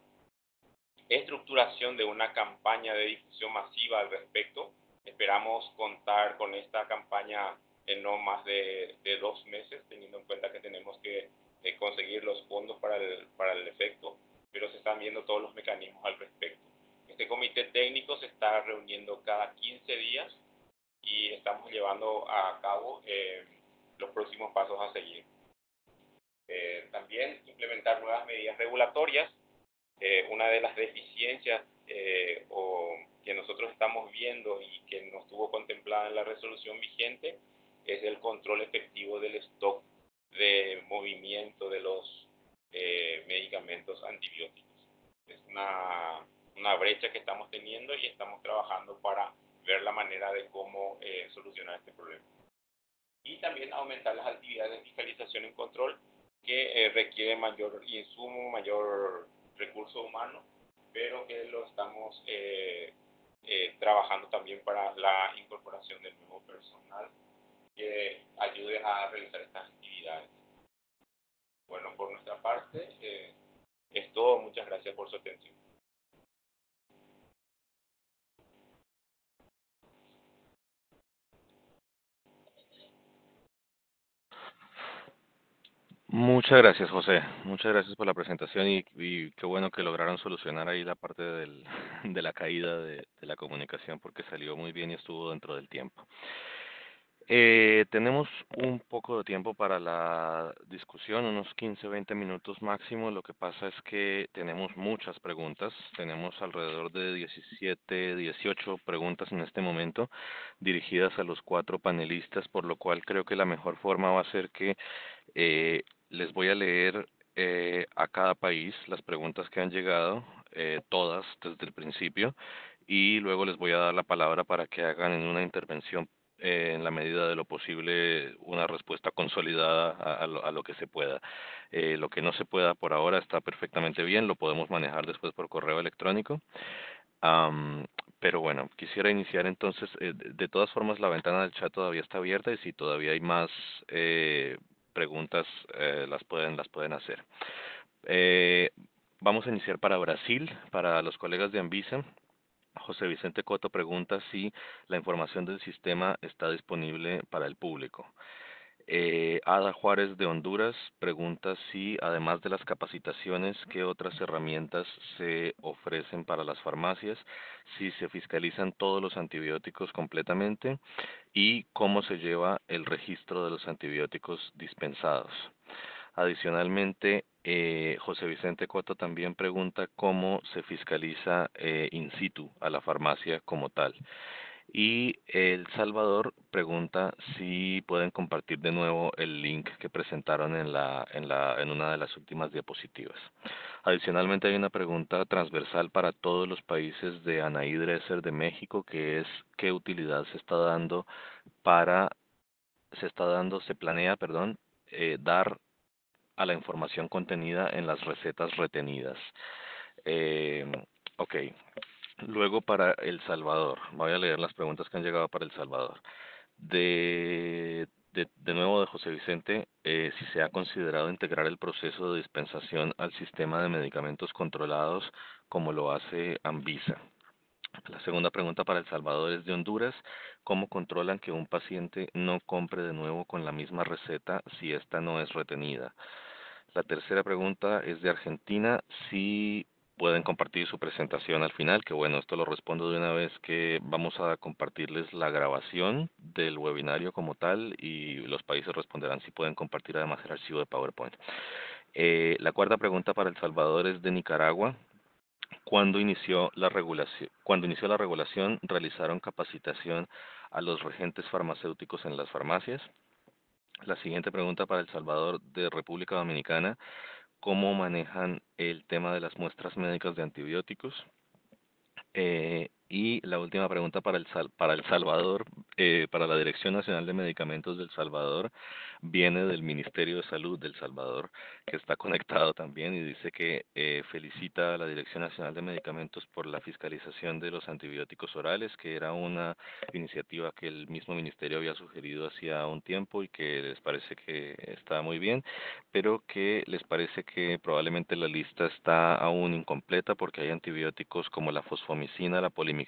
estructuración de una campaña de difusión masiva al respecto. Esperamos contar con esta campaña en no más de 2 meses, teniendo en cuenta que tenemos que conseguir los fondos para el efecto, pero se están viendo todos los mecanismos al respecto. Este comité técnico se está reuniendo cada 15 días y estamos llevando a cabo los próximos pasos a seguir. También implementar nuevas medidas regulatorias. Una de las deficiencias que nosotros estamos viendo y que no estuvo contemplada en la resolución vigente es el control efectivo del stock de movimiento de los medicamentos antibióticos. Es una brecha que estamos teniendo y estamos trabajando para ver la manera de cómo solucionar este problema. Y también aumentar las actividades de fiscalización y control que requieren mayor insumo, mayor recurso humano, pero que lo estamos trabajando también para la incorporación del nuevo personal que ayude a realizar estas actividades. Bueno, por nuestra parte es todo. Muchas gracias por su atención. Muchas gracias, José. Muchas gracias por la presentación y qué bueno que lograron solucionar ahí la parte de la caída de la comunicación porque salió muy bien y estuvo dentro del tiempo. Tenemos un poco de tiempo para la discusión, unos 15-20 minutos máximo. Lo que pasa es que tenemos muchas preguntas. Tenemos alrededor de 17, 18 preguntas en este momento dirigidas a los 4 panelistas, por lo cual creo que la mejor forma va a ser que les voy a leer a cada país las preguntas que han llegado, todas desde el principio, y luego les voy a dar la palabra para que hagan en una intervención en la medida de lo posible una respuesta consolidada a lo que se pueda. Lo que no se pueda por ahora está perfectamente bien, lo podemos manejar después por correo electrónico. Pero bueno, quisiera iniciar entonces, de todas formas la ventana del chat todavía está abierta y si todavía hay más preguntas las pueden hacer. Vamos a iniciar para Brasil, para los colegas de Anvisa. José Vicente Coto pregunta si la información del sistema está disponible para el público. Ada Juárez de Honduras pregunta si, además de las capacitaciones, ¿qué otras herramientas se ofrecen para las farmacias? Si se fiscalizan todos los antibióticos completamente y cómo se lleva el registro de los antibióticos dispensados. Adicionalmente, José Vicente Coto también pregunta cómo se fiscaliza in situ a la farmacia como tal. Y El Salvador pregunta si pueden compartir de nuevo el link que presentaron en una de las últimas diapositivas. Adicionalmente hay una pregunta transversal para todos los países de Anaí Dresser de México, que es qué utilidad se planea, dar a la información contenida en las recetas retenidas. Ok. Luego para El Salvador. Voy a leer las preguntas que han llegado para El Salvador. De nuevo de José Vicente, si se ha considerado integrar el proceso de dispensación al sistema de medicamentos controlados como lo hace Anvisa. La segunda pregunta para El Salvador es de Honduras. ¿Cómo controlan que un paciente no compre de nuevo con la misma receta si esta no es retenida? La tercera pregunta es de Argentina. Si pueden compartir su presentación al final, que bueno, esto lo respondo de una vez que vamos a compartirles la grabación del webinario como tal y los países responderán si pueden compartir además el archivo de PowerPoint. La cuarta pregunta para El Salvador es de Nicaragua. Cuando inició la regulación, realizaron capacitación a los regentes farmacéuticos en las farmacias. La siguiente pregunta para El Salvador de República Dominicana: ¿cómo manejan el tema de las muestras médicas de antibióticos? Y la última pregunta para El Salvador, para la Dirección Nacional de Medicamentos del Salvador, viene del Ministerio de Salud del Salvador, que está conectado también y dice que felicita a la Dirección Nacional de Medicamentos por la fiscalización de los antibióticos orales, que era una iniciativa que el mismo ministerio había sugerido hacía un tiempo y que les parece que está muy bien, pero que les parece que probablemente la lista está aún incompleta porque hay antibióticos como la fosfomicina, la polimixina,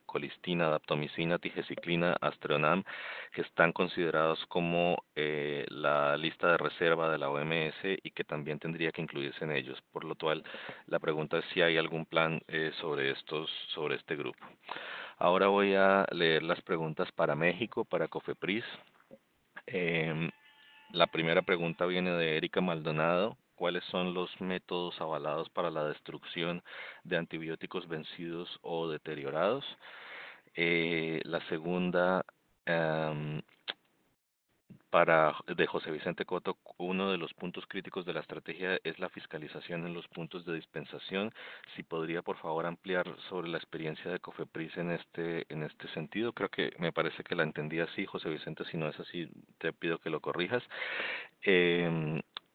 colistina, daptomicina, tigecyclina, Astronam, que están considerados como la lista de reserva de la OMS y que también tendría que incluirse en ellos. Por lo cual, la pregunta es si hay algún plan sobre este grupo. Ahora voy a leer las preguntas para México, para COFEPRIS. La primera pregunta viene de Erika Maldonado. ¿Cuáles son los métodos avalados para la destrucción de antibióticos vencidos o deteriorados? La segunda, de José Vicente Coto: uno de los puntos críticos de la estrategia es la fiscalización en los puntos de dispensación. Si podría, por favor, ampliar sobre la experiencia de COFEPRIS en este sentido. Creo que me parece que la entendí así, José Vicente. Si no es así, te pido que lo corrijas.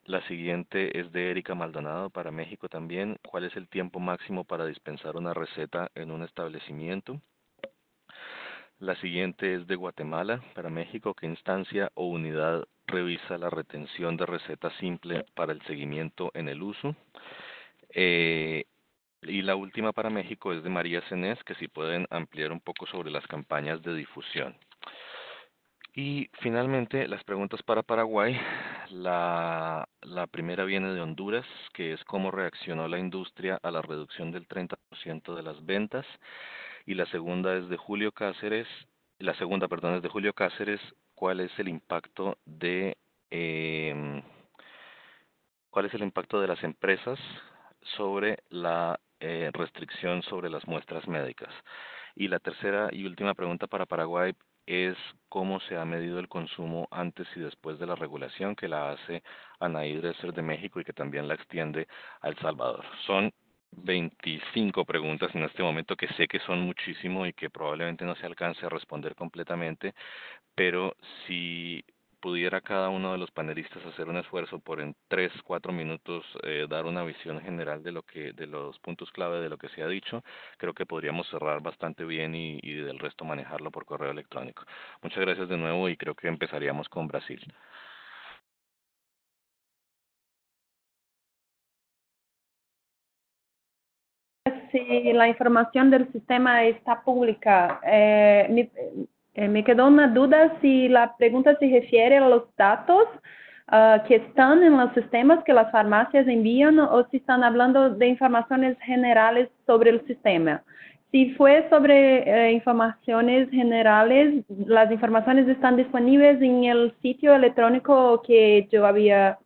La siguiente es de Erika Maldonado para México también. ¿Cuál es el tiempo máximo para dispensar una receta en un establecimiento? La siguiente es de Guatemala para México. ¿Qué instancia o unidad revisa la retención de receta simple para el seguimiento en el uso? Y la última para México es de María Cenés, que si pueden ampliar un poco sobre las campañas de difusión. Y finalmente, las preguntas para Paraguay. La primera viene de Honduras, que es cómo reaccionó la industria a la reducción del 30% de las ventas. Y la segunda es de Julio Cáceres. La segunda, perdón, es de Julio Cáceres. ¿Cuál es el impacto de las empresas sobre la restricción sobre las muestras médicas? Y la tercera y última pregunta para Paraguay es cómo se ha medido el consumo antes y después de la regulación, que la hace Anaí Dresser de México y que también la extiende a El Salvador. Son 25 preguntas en este momento, que sé que son muchísimo y que probablemente no se alcance a responder completamente, pero si pudiera cada uno de los panelistas hacer un esfuerzo por en 3-4 minutos dar una visión general de los puntos clave de lo que se ha dicho, creo que podríamos cerrar bastante bien y del resto manejarlo por correo electrónico. Muchas gracias de nuevo y creo que empezaríamos con Brasil. Si la información del sistema está pública, me quedó una duda si la pregunta se refiere a los datos que están en los sistemas que las farmacias envían o si están hablando de informaciones generales sobre el sistema. Si fue sobre informaciones generales, las informaciones están disponibles en el sitio electrónico que yo había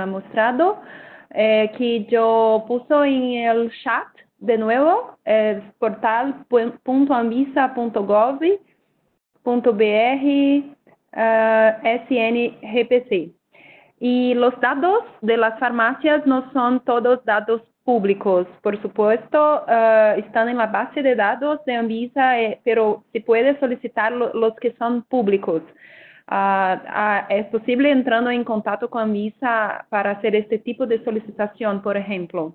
mostrado, que yo puso en el chat de nuevo, portal.anvisa.gov.br SNRPC. Y los datos de las farmacias no son todos datos públicos. Por supuesto, están en la base de datos de Anvisa, pero se puede solicitar los que son públicos. Es posible entrando en contacto con Anvisa para hacer este tipo de solicitación, por ejemplo.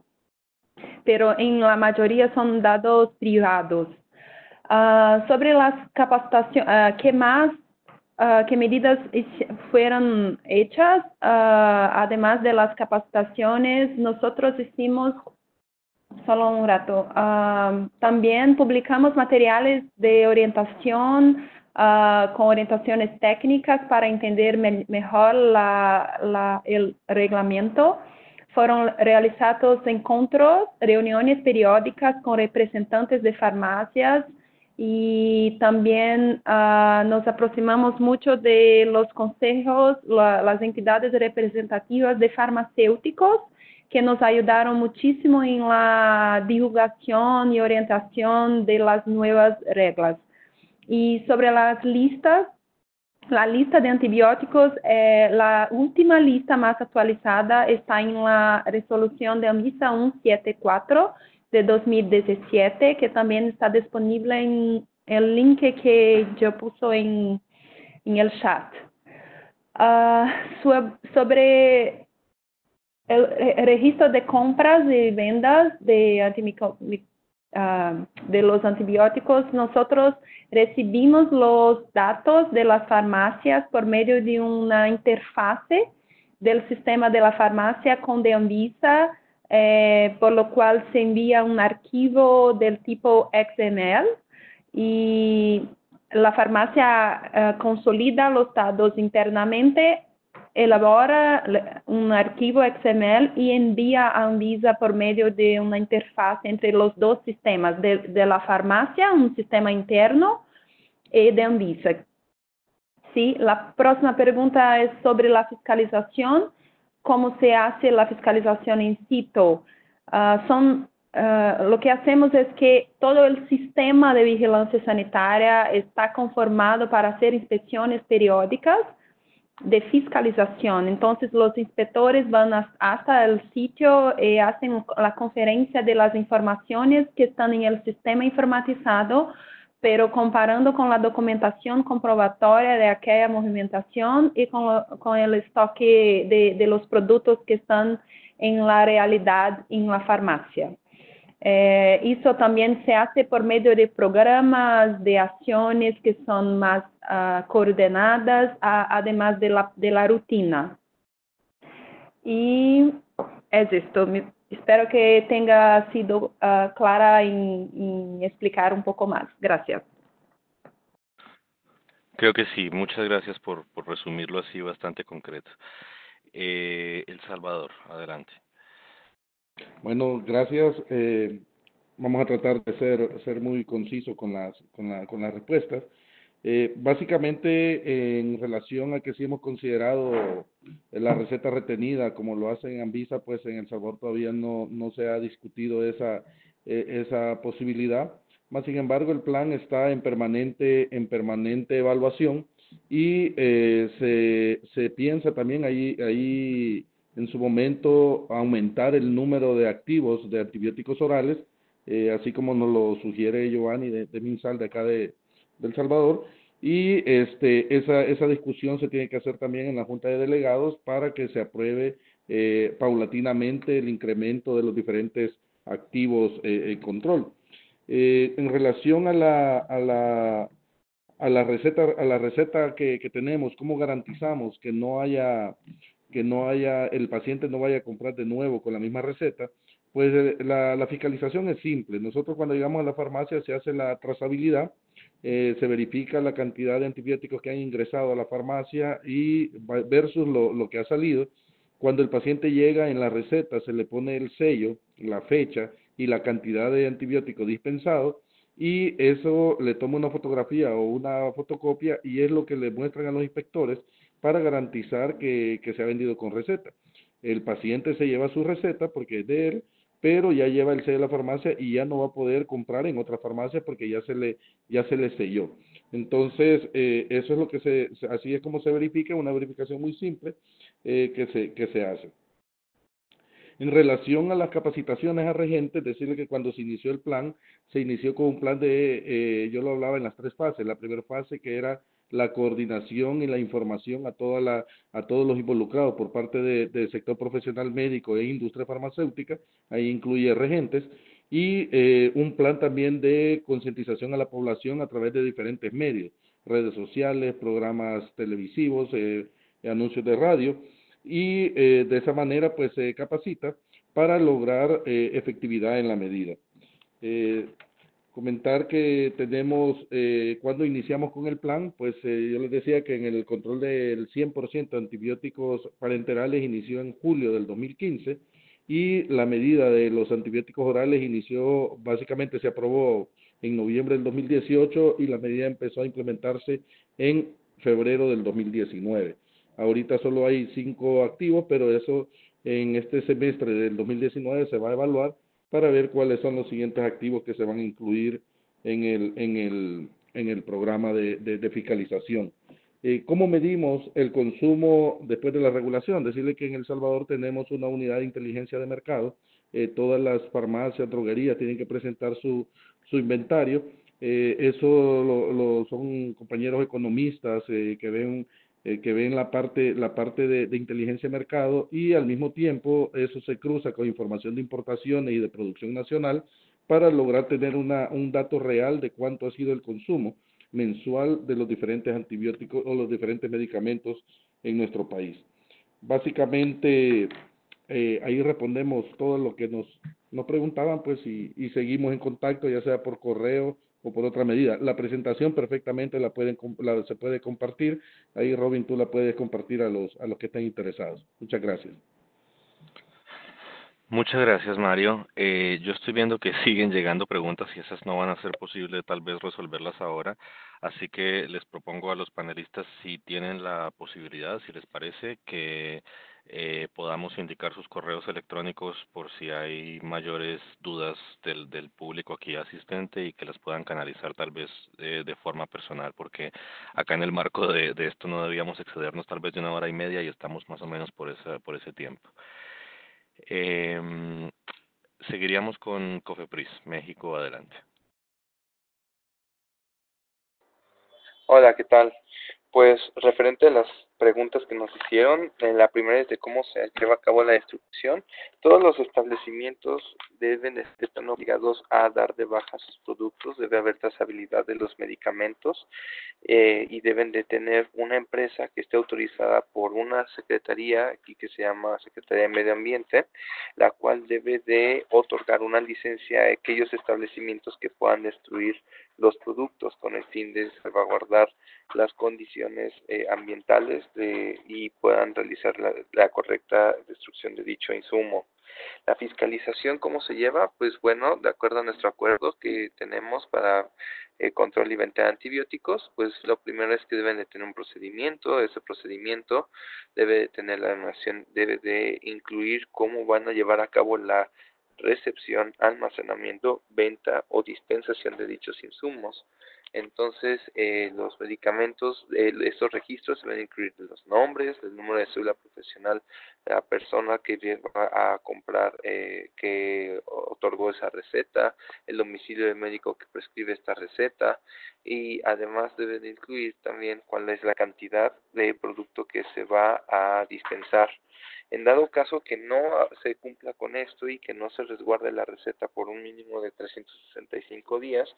pero en la mayoría son datos privados. Sobre las capacitaciones, ¿qué medidas fueron hechas? Además de las capacitaciones, nosotros hicimos, solo un rato, también publicamos materiales de orientación con orientaciones técnicas para entender mejor el reglamento. Fueron realizados encuentros, reuniones periódicas con representantes de farmacias y también nos aproximamos mucho de los consejos, las entidades representativas de farmacéuticos que nos ayudaron muchísimo en la divulgación y orientación de las nuevas reglas. Y sobre las listas, la lista de antibióticos, la última lista más actualizada está en la resolución de ANVISA 174 de 2017, que también está disponible en el link que yo puse en el chat. Sobre el registro de compras y ventas de los antibióticos, nosotros recibimos los datos de las farmacias por medio de una interfase del sistema de la farmacia con de ANVISA, por lo cual se envía un archivo del tipo XML y la farmacia consolida los datos internamente, elabora un archivo XML y envía a ANVISA por medio de una interfaz entre los dos sistemas, de la farmacia, un sistema interno, y de ANVISA. Sí, la próxima pregunta es sobre la fiscalización. ¿Cómo se hace la fiscalización in situ? Lo que hacemos es que todo el sistema de vigilancia sanitaria está conformado para hacer inspecciones periódicas de fiscalización. Entonces, los inspectores van hasta el sitio y hacen la conferencia de las informaciones que están en el sistema informatizado, pero comparando con la documentación comprobatoria de aquella movimentación y con el estoque de los productos que están en la realidad en la farmacia. Eso también se hace por medio de programas, de acciones que son más coordinadas, además de la rutina. Y es esto. Espero que tenga sido clara en explicar un poco más. Gracias. Creo que sí. Muchas gracias por resumirlo así bastante concreto. El Salvador, adelante. Bueno, gracias. Vamos a tratar de ser muy conciso con las respuestas. Básicamente, en relación a que si hemos considerado la receta retenida, como lo hacen en ANVISA, pues en El Salvador todavía no se ha discutido esa posibilidad. Más sin embargo, el plan está en permanente evaluación y se piensa también ahí en su momento aumentar el número de activos de antibióticos orales, así como nos lo sugiere Giovanni de MinSal de acá de El Salvador, y esa discusión se tiene que hacer también en la Junta de Delegados para que se apruebe paulatinamente el incremento de los diferentes activos en control. En relación a la receta que tenemos, ¿cómo garantizamos que el paciente no vaya a comprar de nuevo con la misma receta? Pues la fiscalización es simple. Nosotros cuando llegamos a la farmacia se hace la trazabilidad, se verifica la cantidad de antibióticos que han ingresado a la farmacia y versus lo que ha salido. Cuando el paciente llega, en la receta se le pone el sello, la fecha y la cantidad de antibióticos dispensados, y eso le toma una fotografía o una fotocopia y es lo que le muestran a los inspectores para garantizar que se ha vendido con receta. El paciente se lleva su receta porque es de él, pero ya lleva el sello de la farmacia y ya no va a poder comprar en otra farmacia porque ya se le selló. Entonces, eso es lo que así es como se verifica, una verificación muy simple que se hace. En relación a las capacitaciones a regentes, decirle que cuando se inició el plan, se inició con un plan yo lo hablaba en las 3 fases. La primera fase que era la coordinación y la información a todos los involucrados por parte del sector profesional médico e industria farmacéutica, ahí incluye regentes, y un plan también de concientización a la población a través de diferentes medios, redes sociales, programas televisivos, anuncios de radio, y de esa manera pues se capacita para lograr efectividad en la medida. Comentar que tenemos, cuando iniciamos con el plan, pues yo les decía que en el control del 100% de antibióticos parenterales inició en julio del 2015 y la medida de los antibióticos orales inició, básicamente se aprobó en noviembre del 2018 y la medida empezó a implementarse en febrero del 2019. Ahorita solo hay 5 activos, pero eso en este semestre del 2019 se va a evaluar para ver cuáles son los siguientes activos que se van a incluir en el programa de fiscalización. ¿Cómo medimos el consumo después de la regulación? Decirle que en El Salvador tenemos una unidad de inteligencia de mercado, todas las farmacias, droguerías tienen que presentar su inventario, eso son compañeros economistas que ven la parte de inteligencia de mercado y al mismo tiempo eso se cruza con información de importaciones y de producción nacional para lograr tener un dato real de cuánto ha sido el consumo mensual de los diferentes antibióticos o los diferentes medicamentos en nuestro país. Básicamente, ahí respondemos todo lo que nos preguntaban, pues, y seguimos en contacto, ya sea por correo o por otra medida. La presentación perfectamente se puede compartir. Ahí, Robin, tú la puedes compartir a los que estén interesados. Muchas gracias. Muchas gracias, Mario. Yo estoy viendo que siguen llegando preguntas y esas no van a ser posible tal vez resolverlas ahora, así que les propongo a los panelistas, si tienen la posibilidad, si les parece, que podamos indicar sus correos electrónicos por si hay mayores dudas del público aquí asistente y que las puedan canalizar tal vez de forma personal, porque acá en el marco de esto no debíamos excedernos tal vez de 1 hora y media y estamos más o menos por ese tiempo. Seguiríamos con Cofepris, México, adelante. Hola, ¿qué tal? Pues referente a las preguntas que nos hicieron, la primera es de cómo se lleva a cabo la instrucción. Todos los establecimientos deben estar obligados a dar de baja sus productos, debe haber trazabilidad de los medicamentos y deben de tener una empresa que esté autorizada por una secretaría aquí que se llama Secretaría de Medio Ambiente, la cual debe de otorgar una licencia a aquellos establecimientos que puedan destruir los productos con el fin de salvaguardar las condiciones ambientales y puedan realizar la correcta destrucción de dicho insumo. La fiscalización, ¿cómo se lleva? Pues bueno, de acuerdo a nuestro acuerdo que tenemos para control y venta de antibióticos, pues lo primero es que deben de tener un procedimiento. Ese procedimiento debe de tener debe de incluir cómo van a llevar a cabo la recepción, almacenamiento, venta o dispensación de dichos insumos. Entonces, los medicamentos, estos registros deben incluir los nombres, el número de cédula profesional de la persona que va a comprar, que otorgó esa receta, el domicilio del médico que prescribe esta receta y además deben incluir también cuál es la cantidad de producto que se va a dispensar. En dado caso que no se cumpla con esto y que no se resguarde la receta por un mínimo de 365 días,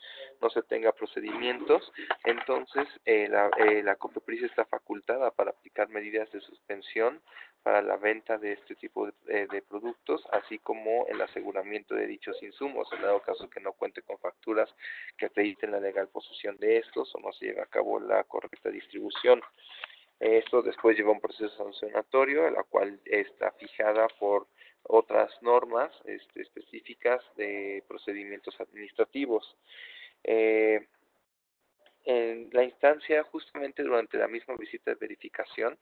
no se tenga procedimientos, entonces la Cofepris está facultada para aplicar medidas de suspensión para la venta de este tipo de productos, así como el aseguramiento de dichos insumos, en dado caso que no cuente con facturas que acrediten la legal posesión de estos o no se lleve a cabo la correcta distribución. Esto después lleva un proceso sancionatorio, la cual está fijada por otras normas específicas de procedimientos administrativos. En la instancia, justamente durante la misma visita de verificación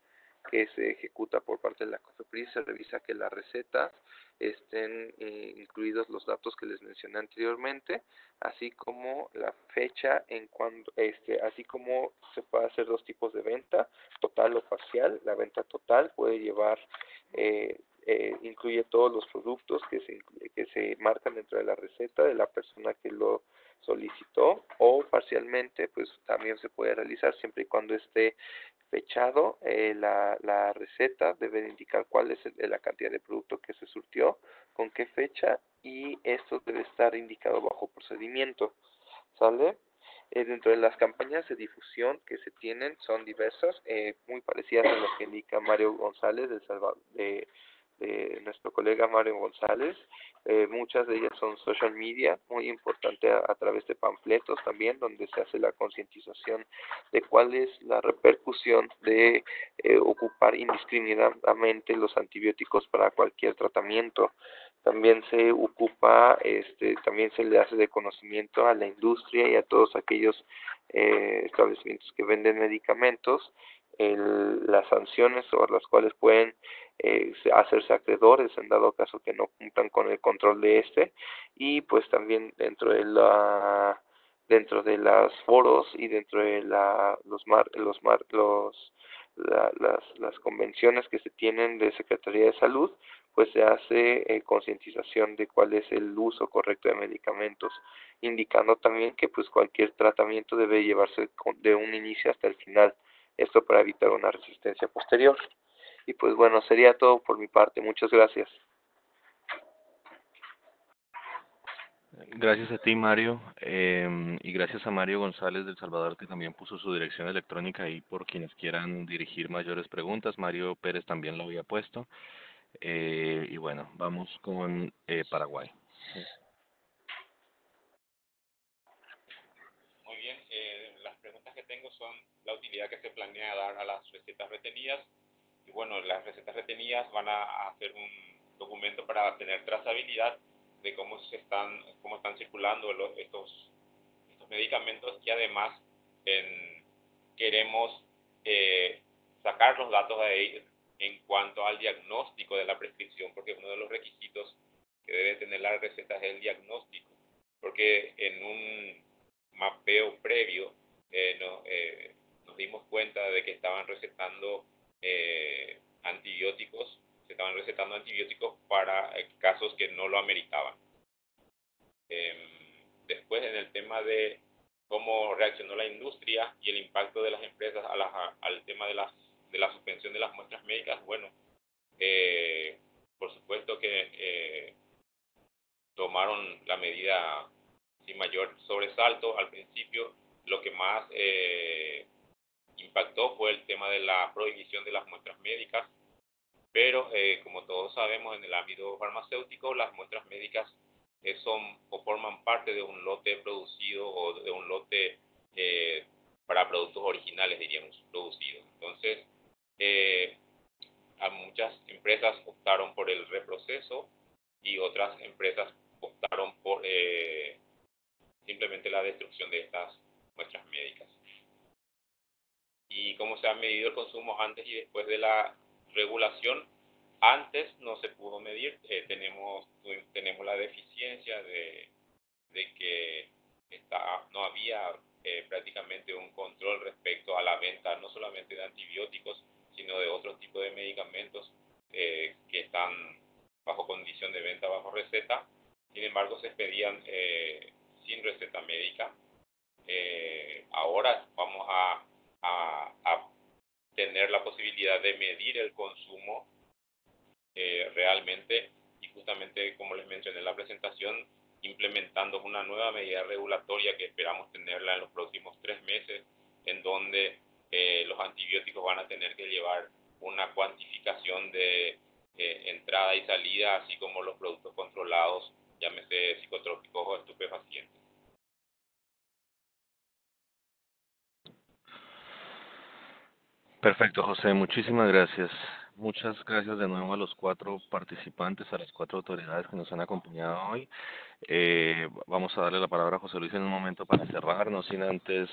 que se ejecuta por parte de la Cofepris, se revisa que las recetas estén incluidos los datos que les mencioné anteriormente, así como la fecha en cuando, así como se puede hacer 2 tipos de venta, total o parcial. La venta total puede llevar, incluye todos los productos que se marcan dentro de la receta de la persona que lo solicitó, o parcialmente, pues también se puede realizar siempre y cuando esté fechado. La receta debe indicar cuál es la cantidad de producto que se surtió, con qué fecha, y esto debe estar indicado bajo procedimiento, ¿sale? Dentro de las campañas de difusión que se tienen son diversas, muy parecidas a lo que indica Mario González de nuestro colega Mario González. Muchas de ellas son social media, muy importante a través de panfletos también, donde se hace la concientización de cuál es la repercusión de ocupar indiscriminadamente los antibióticos para cualquier tratamiento. También se ocupa, también se le hace de conocimiento a la industria y a todos aquellos establecimientos que venden medicamentos, las sanciones sobre las cuales pueden hacerse acreedores en dado caso que no cumplan con el control de y pues también dentro de los foros y dentro de las convenciones que se tienen de Secretaría de Salud, pues se hace concientización de cuál es el uso correcto de medicamentos, indicando también que pues cualquier tratamiento debe llevarse de un inicio hasta el final, esto para evitar una resistencia posterior. Y pues bueno, sería todo por mi parte. Muchas gracias. Gracias a ti, Mario, y gracias a Mario González del Salvador, que también puso su dirección electrónica ahí por quienes quieran dirigir mayores preguntas. Mario Pérez también lo había puesto. Y bueno, vamos con Paraguay. Muy bien, las preguntas que tengo son la utilidad que se planea dar a las recetas retenidas. Y bueno, las recetas retenidas van a hacer un documento para tener trazabilidad de cómo están circulando estos medicamentos, y además queremos sacar los datos de ahí en cuanto al diagnóstico de la prescripción, porque uno de los requisitos que debe tener la receta es el diagnóstico, porque en un mapeo previo nos dimos cuenta de que estaban recetando antibióticos, para casos que no lo ameritaban. Después, en el tema de cómo reaccionó la industria y el impacto de las empresas al tema de la suspensión de las muestras médicas, bueno, por supuesto que tomaron la medida sin mayor sobresalto. Al principio, lo que más impactó fue el tema de la prohibición de las muestras médicas, pero como todos sabemos, en el ámbito farmacéutico, las muestras médicas son o forman parte de un lote producido o de un lote para productos originales, diríamos, producidos. Entonces, a muchas empresas optaron por el reproceso y otras empresas optaron por simplemente la destrucción de estas muestras médicas. Y cómo se ha medido el consumo antes y después de la regulación. Antes no se pudo medir, tenemos la deficiencia de que no había prácticamente un control respecto a la venta, no solamente de antibióticos, sino de otros tipos de medicamentos que están bajo condición de venta bajo receta. Sin embargo, se expedían sin receta médica. Ahora vamos a tener la posibilidad de medir el consumo realmente, y justamente como les mencioné en la presentación, implementando una nueva medida regulatoria que esperamos tenerla en los próximos 3 meses, en donde los antibióticos van a tener que llevar una cuantificación de entrada y salida, así como los productos controlados, llámese psicotrópicos o estupefacientes. Perfecto, José, muchísimas gracias. Muchas gracias de nuevo a los 4 participantes, a las 4 autoridades que nos han acompañado hoy. Vamos a darle la palabra a José Luis en un momento para cerrar, no sin antes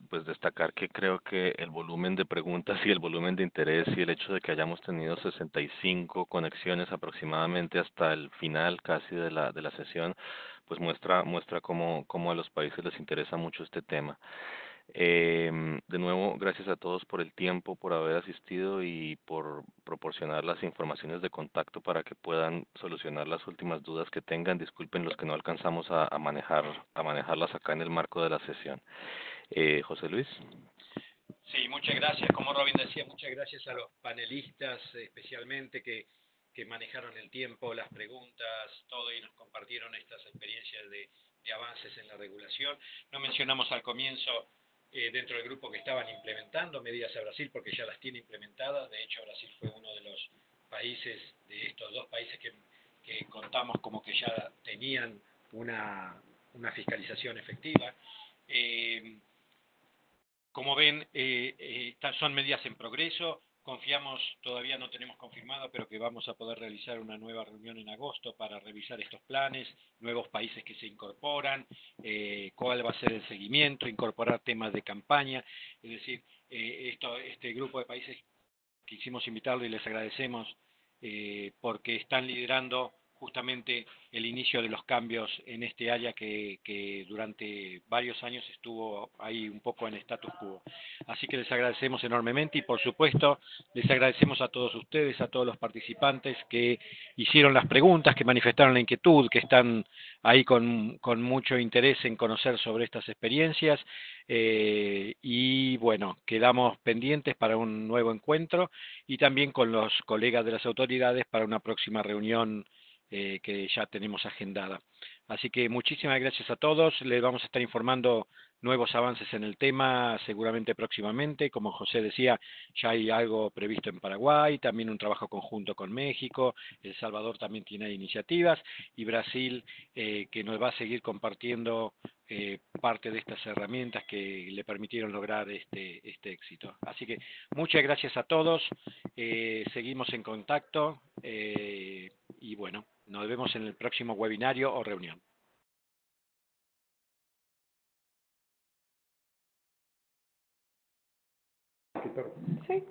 pues destacar que creo que el volumen de preguntas y el volumen de interés y el hecho de que hayamos tenido 65 conexiones aproximadamente hasta el final casi de la sesión, pues muestra cómo a los países les interesa mucho este tema. De nuevo, gracias a todos por el tiempo, por haber asistido y por proporcionar las informaciones de contacto para que puedan solucionar las últimas dudas que tengan. Disculpen los que no alcanzamos a manejarlas acá en el marco de la sesión. José Luis. Sí, muchas gracias. Como Robin decía, muchas gracias a los panelistas, especialmente que manejaron el tiempo, las preguntas, todo, y nos compartieron estas experiencias de avances en la regulación. No mencionamos al comienzo, dentro del grupo, que estaban implementando medidas a Brasil, porque ya las tiene implementadas. De hecho, Brasil fue uno de los países, de estos dos países que contamos como que ya tenían una fiscalización efectiva. Como ven, son medidas en progreso. Confiamos, todavía no tenemos confirmado, pero que vamos a poder realizar una nueva reunión en agosto para revisar estos planes, nuevos países que se incorporan, cuál va a ser el seguimiento, incorporar temas de campaña. Es decir, este grupo de países quisimos invitarlo y les agradecemos porque están liderando justamente el inicio de los cambios en este área que durante varios años estuvo ahí un poco en status quo. Así que les agradecemos enormemente y, por supuesto, les agradecemos a todos ustedes, a todos los participantes que hicieron las preguntas, que manifestaron la inquietud, que están ahí con mucho interés en conocer sobre estas experiencias. Y bueno, quedamos pendientes para un nuevo encuentro y también con los colegas de las autoridades para una próxima reunión que ya tenemos agendada. Así que muchísimas gracias a todos. Les vamos a estar informando nuevos avances en el tema seguramente próximamente. Como José decía, ya hay algo previsto en Paraguay, también un trabajo conjunto con México, El Salvador también tiene iniciativas y Brasil que nos va a seguir compartiendo parte de estas herramientas que le permitieron lograr este éxito. Así que muchas gracias a todos, seguimos en contacto y bueno, nos vemos en el próximo webinario o reunión. Sí.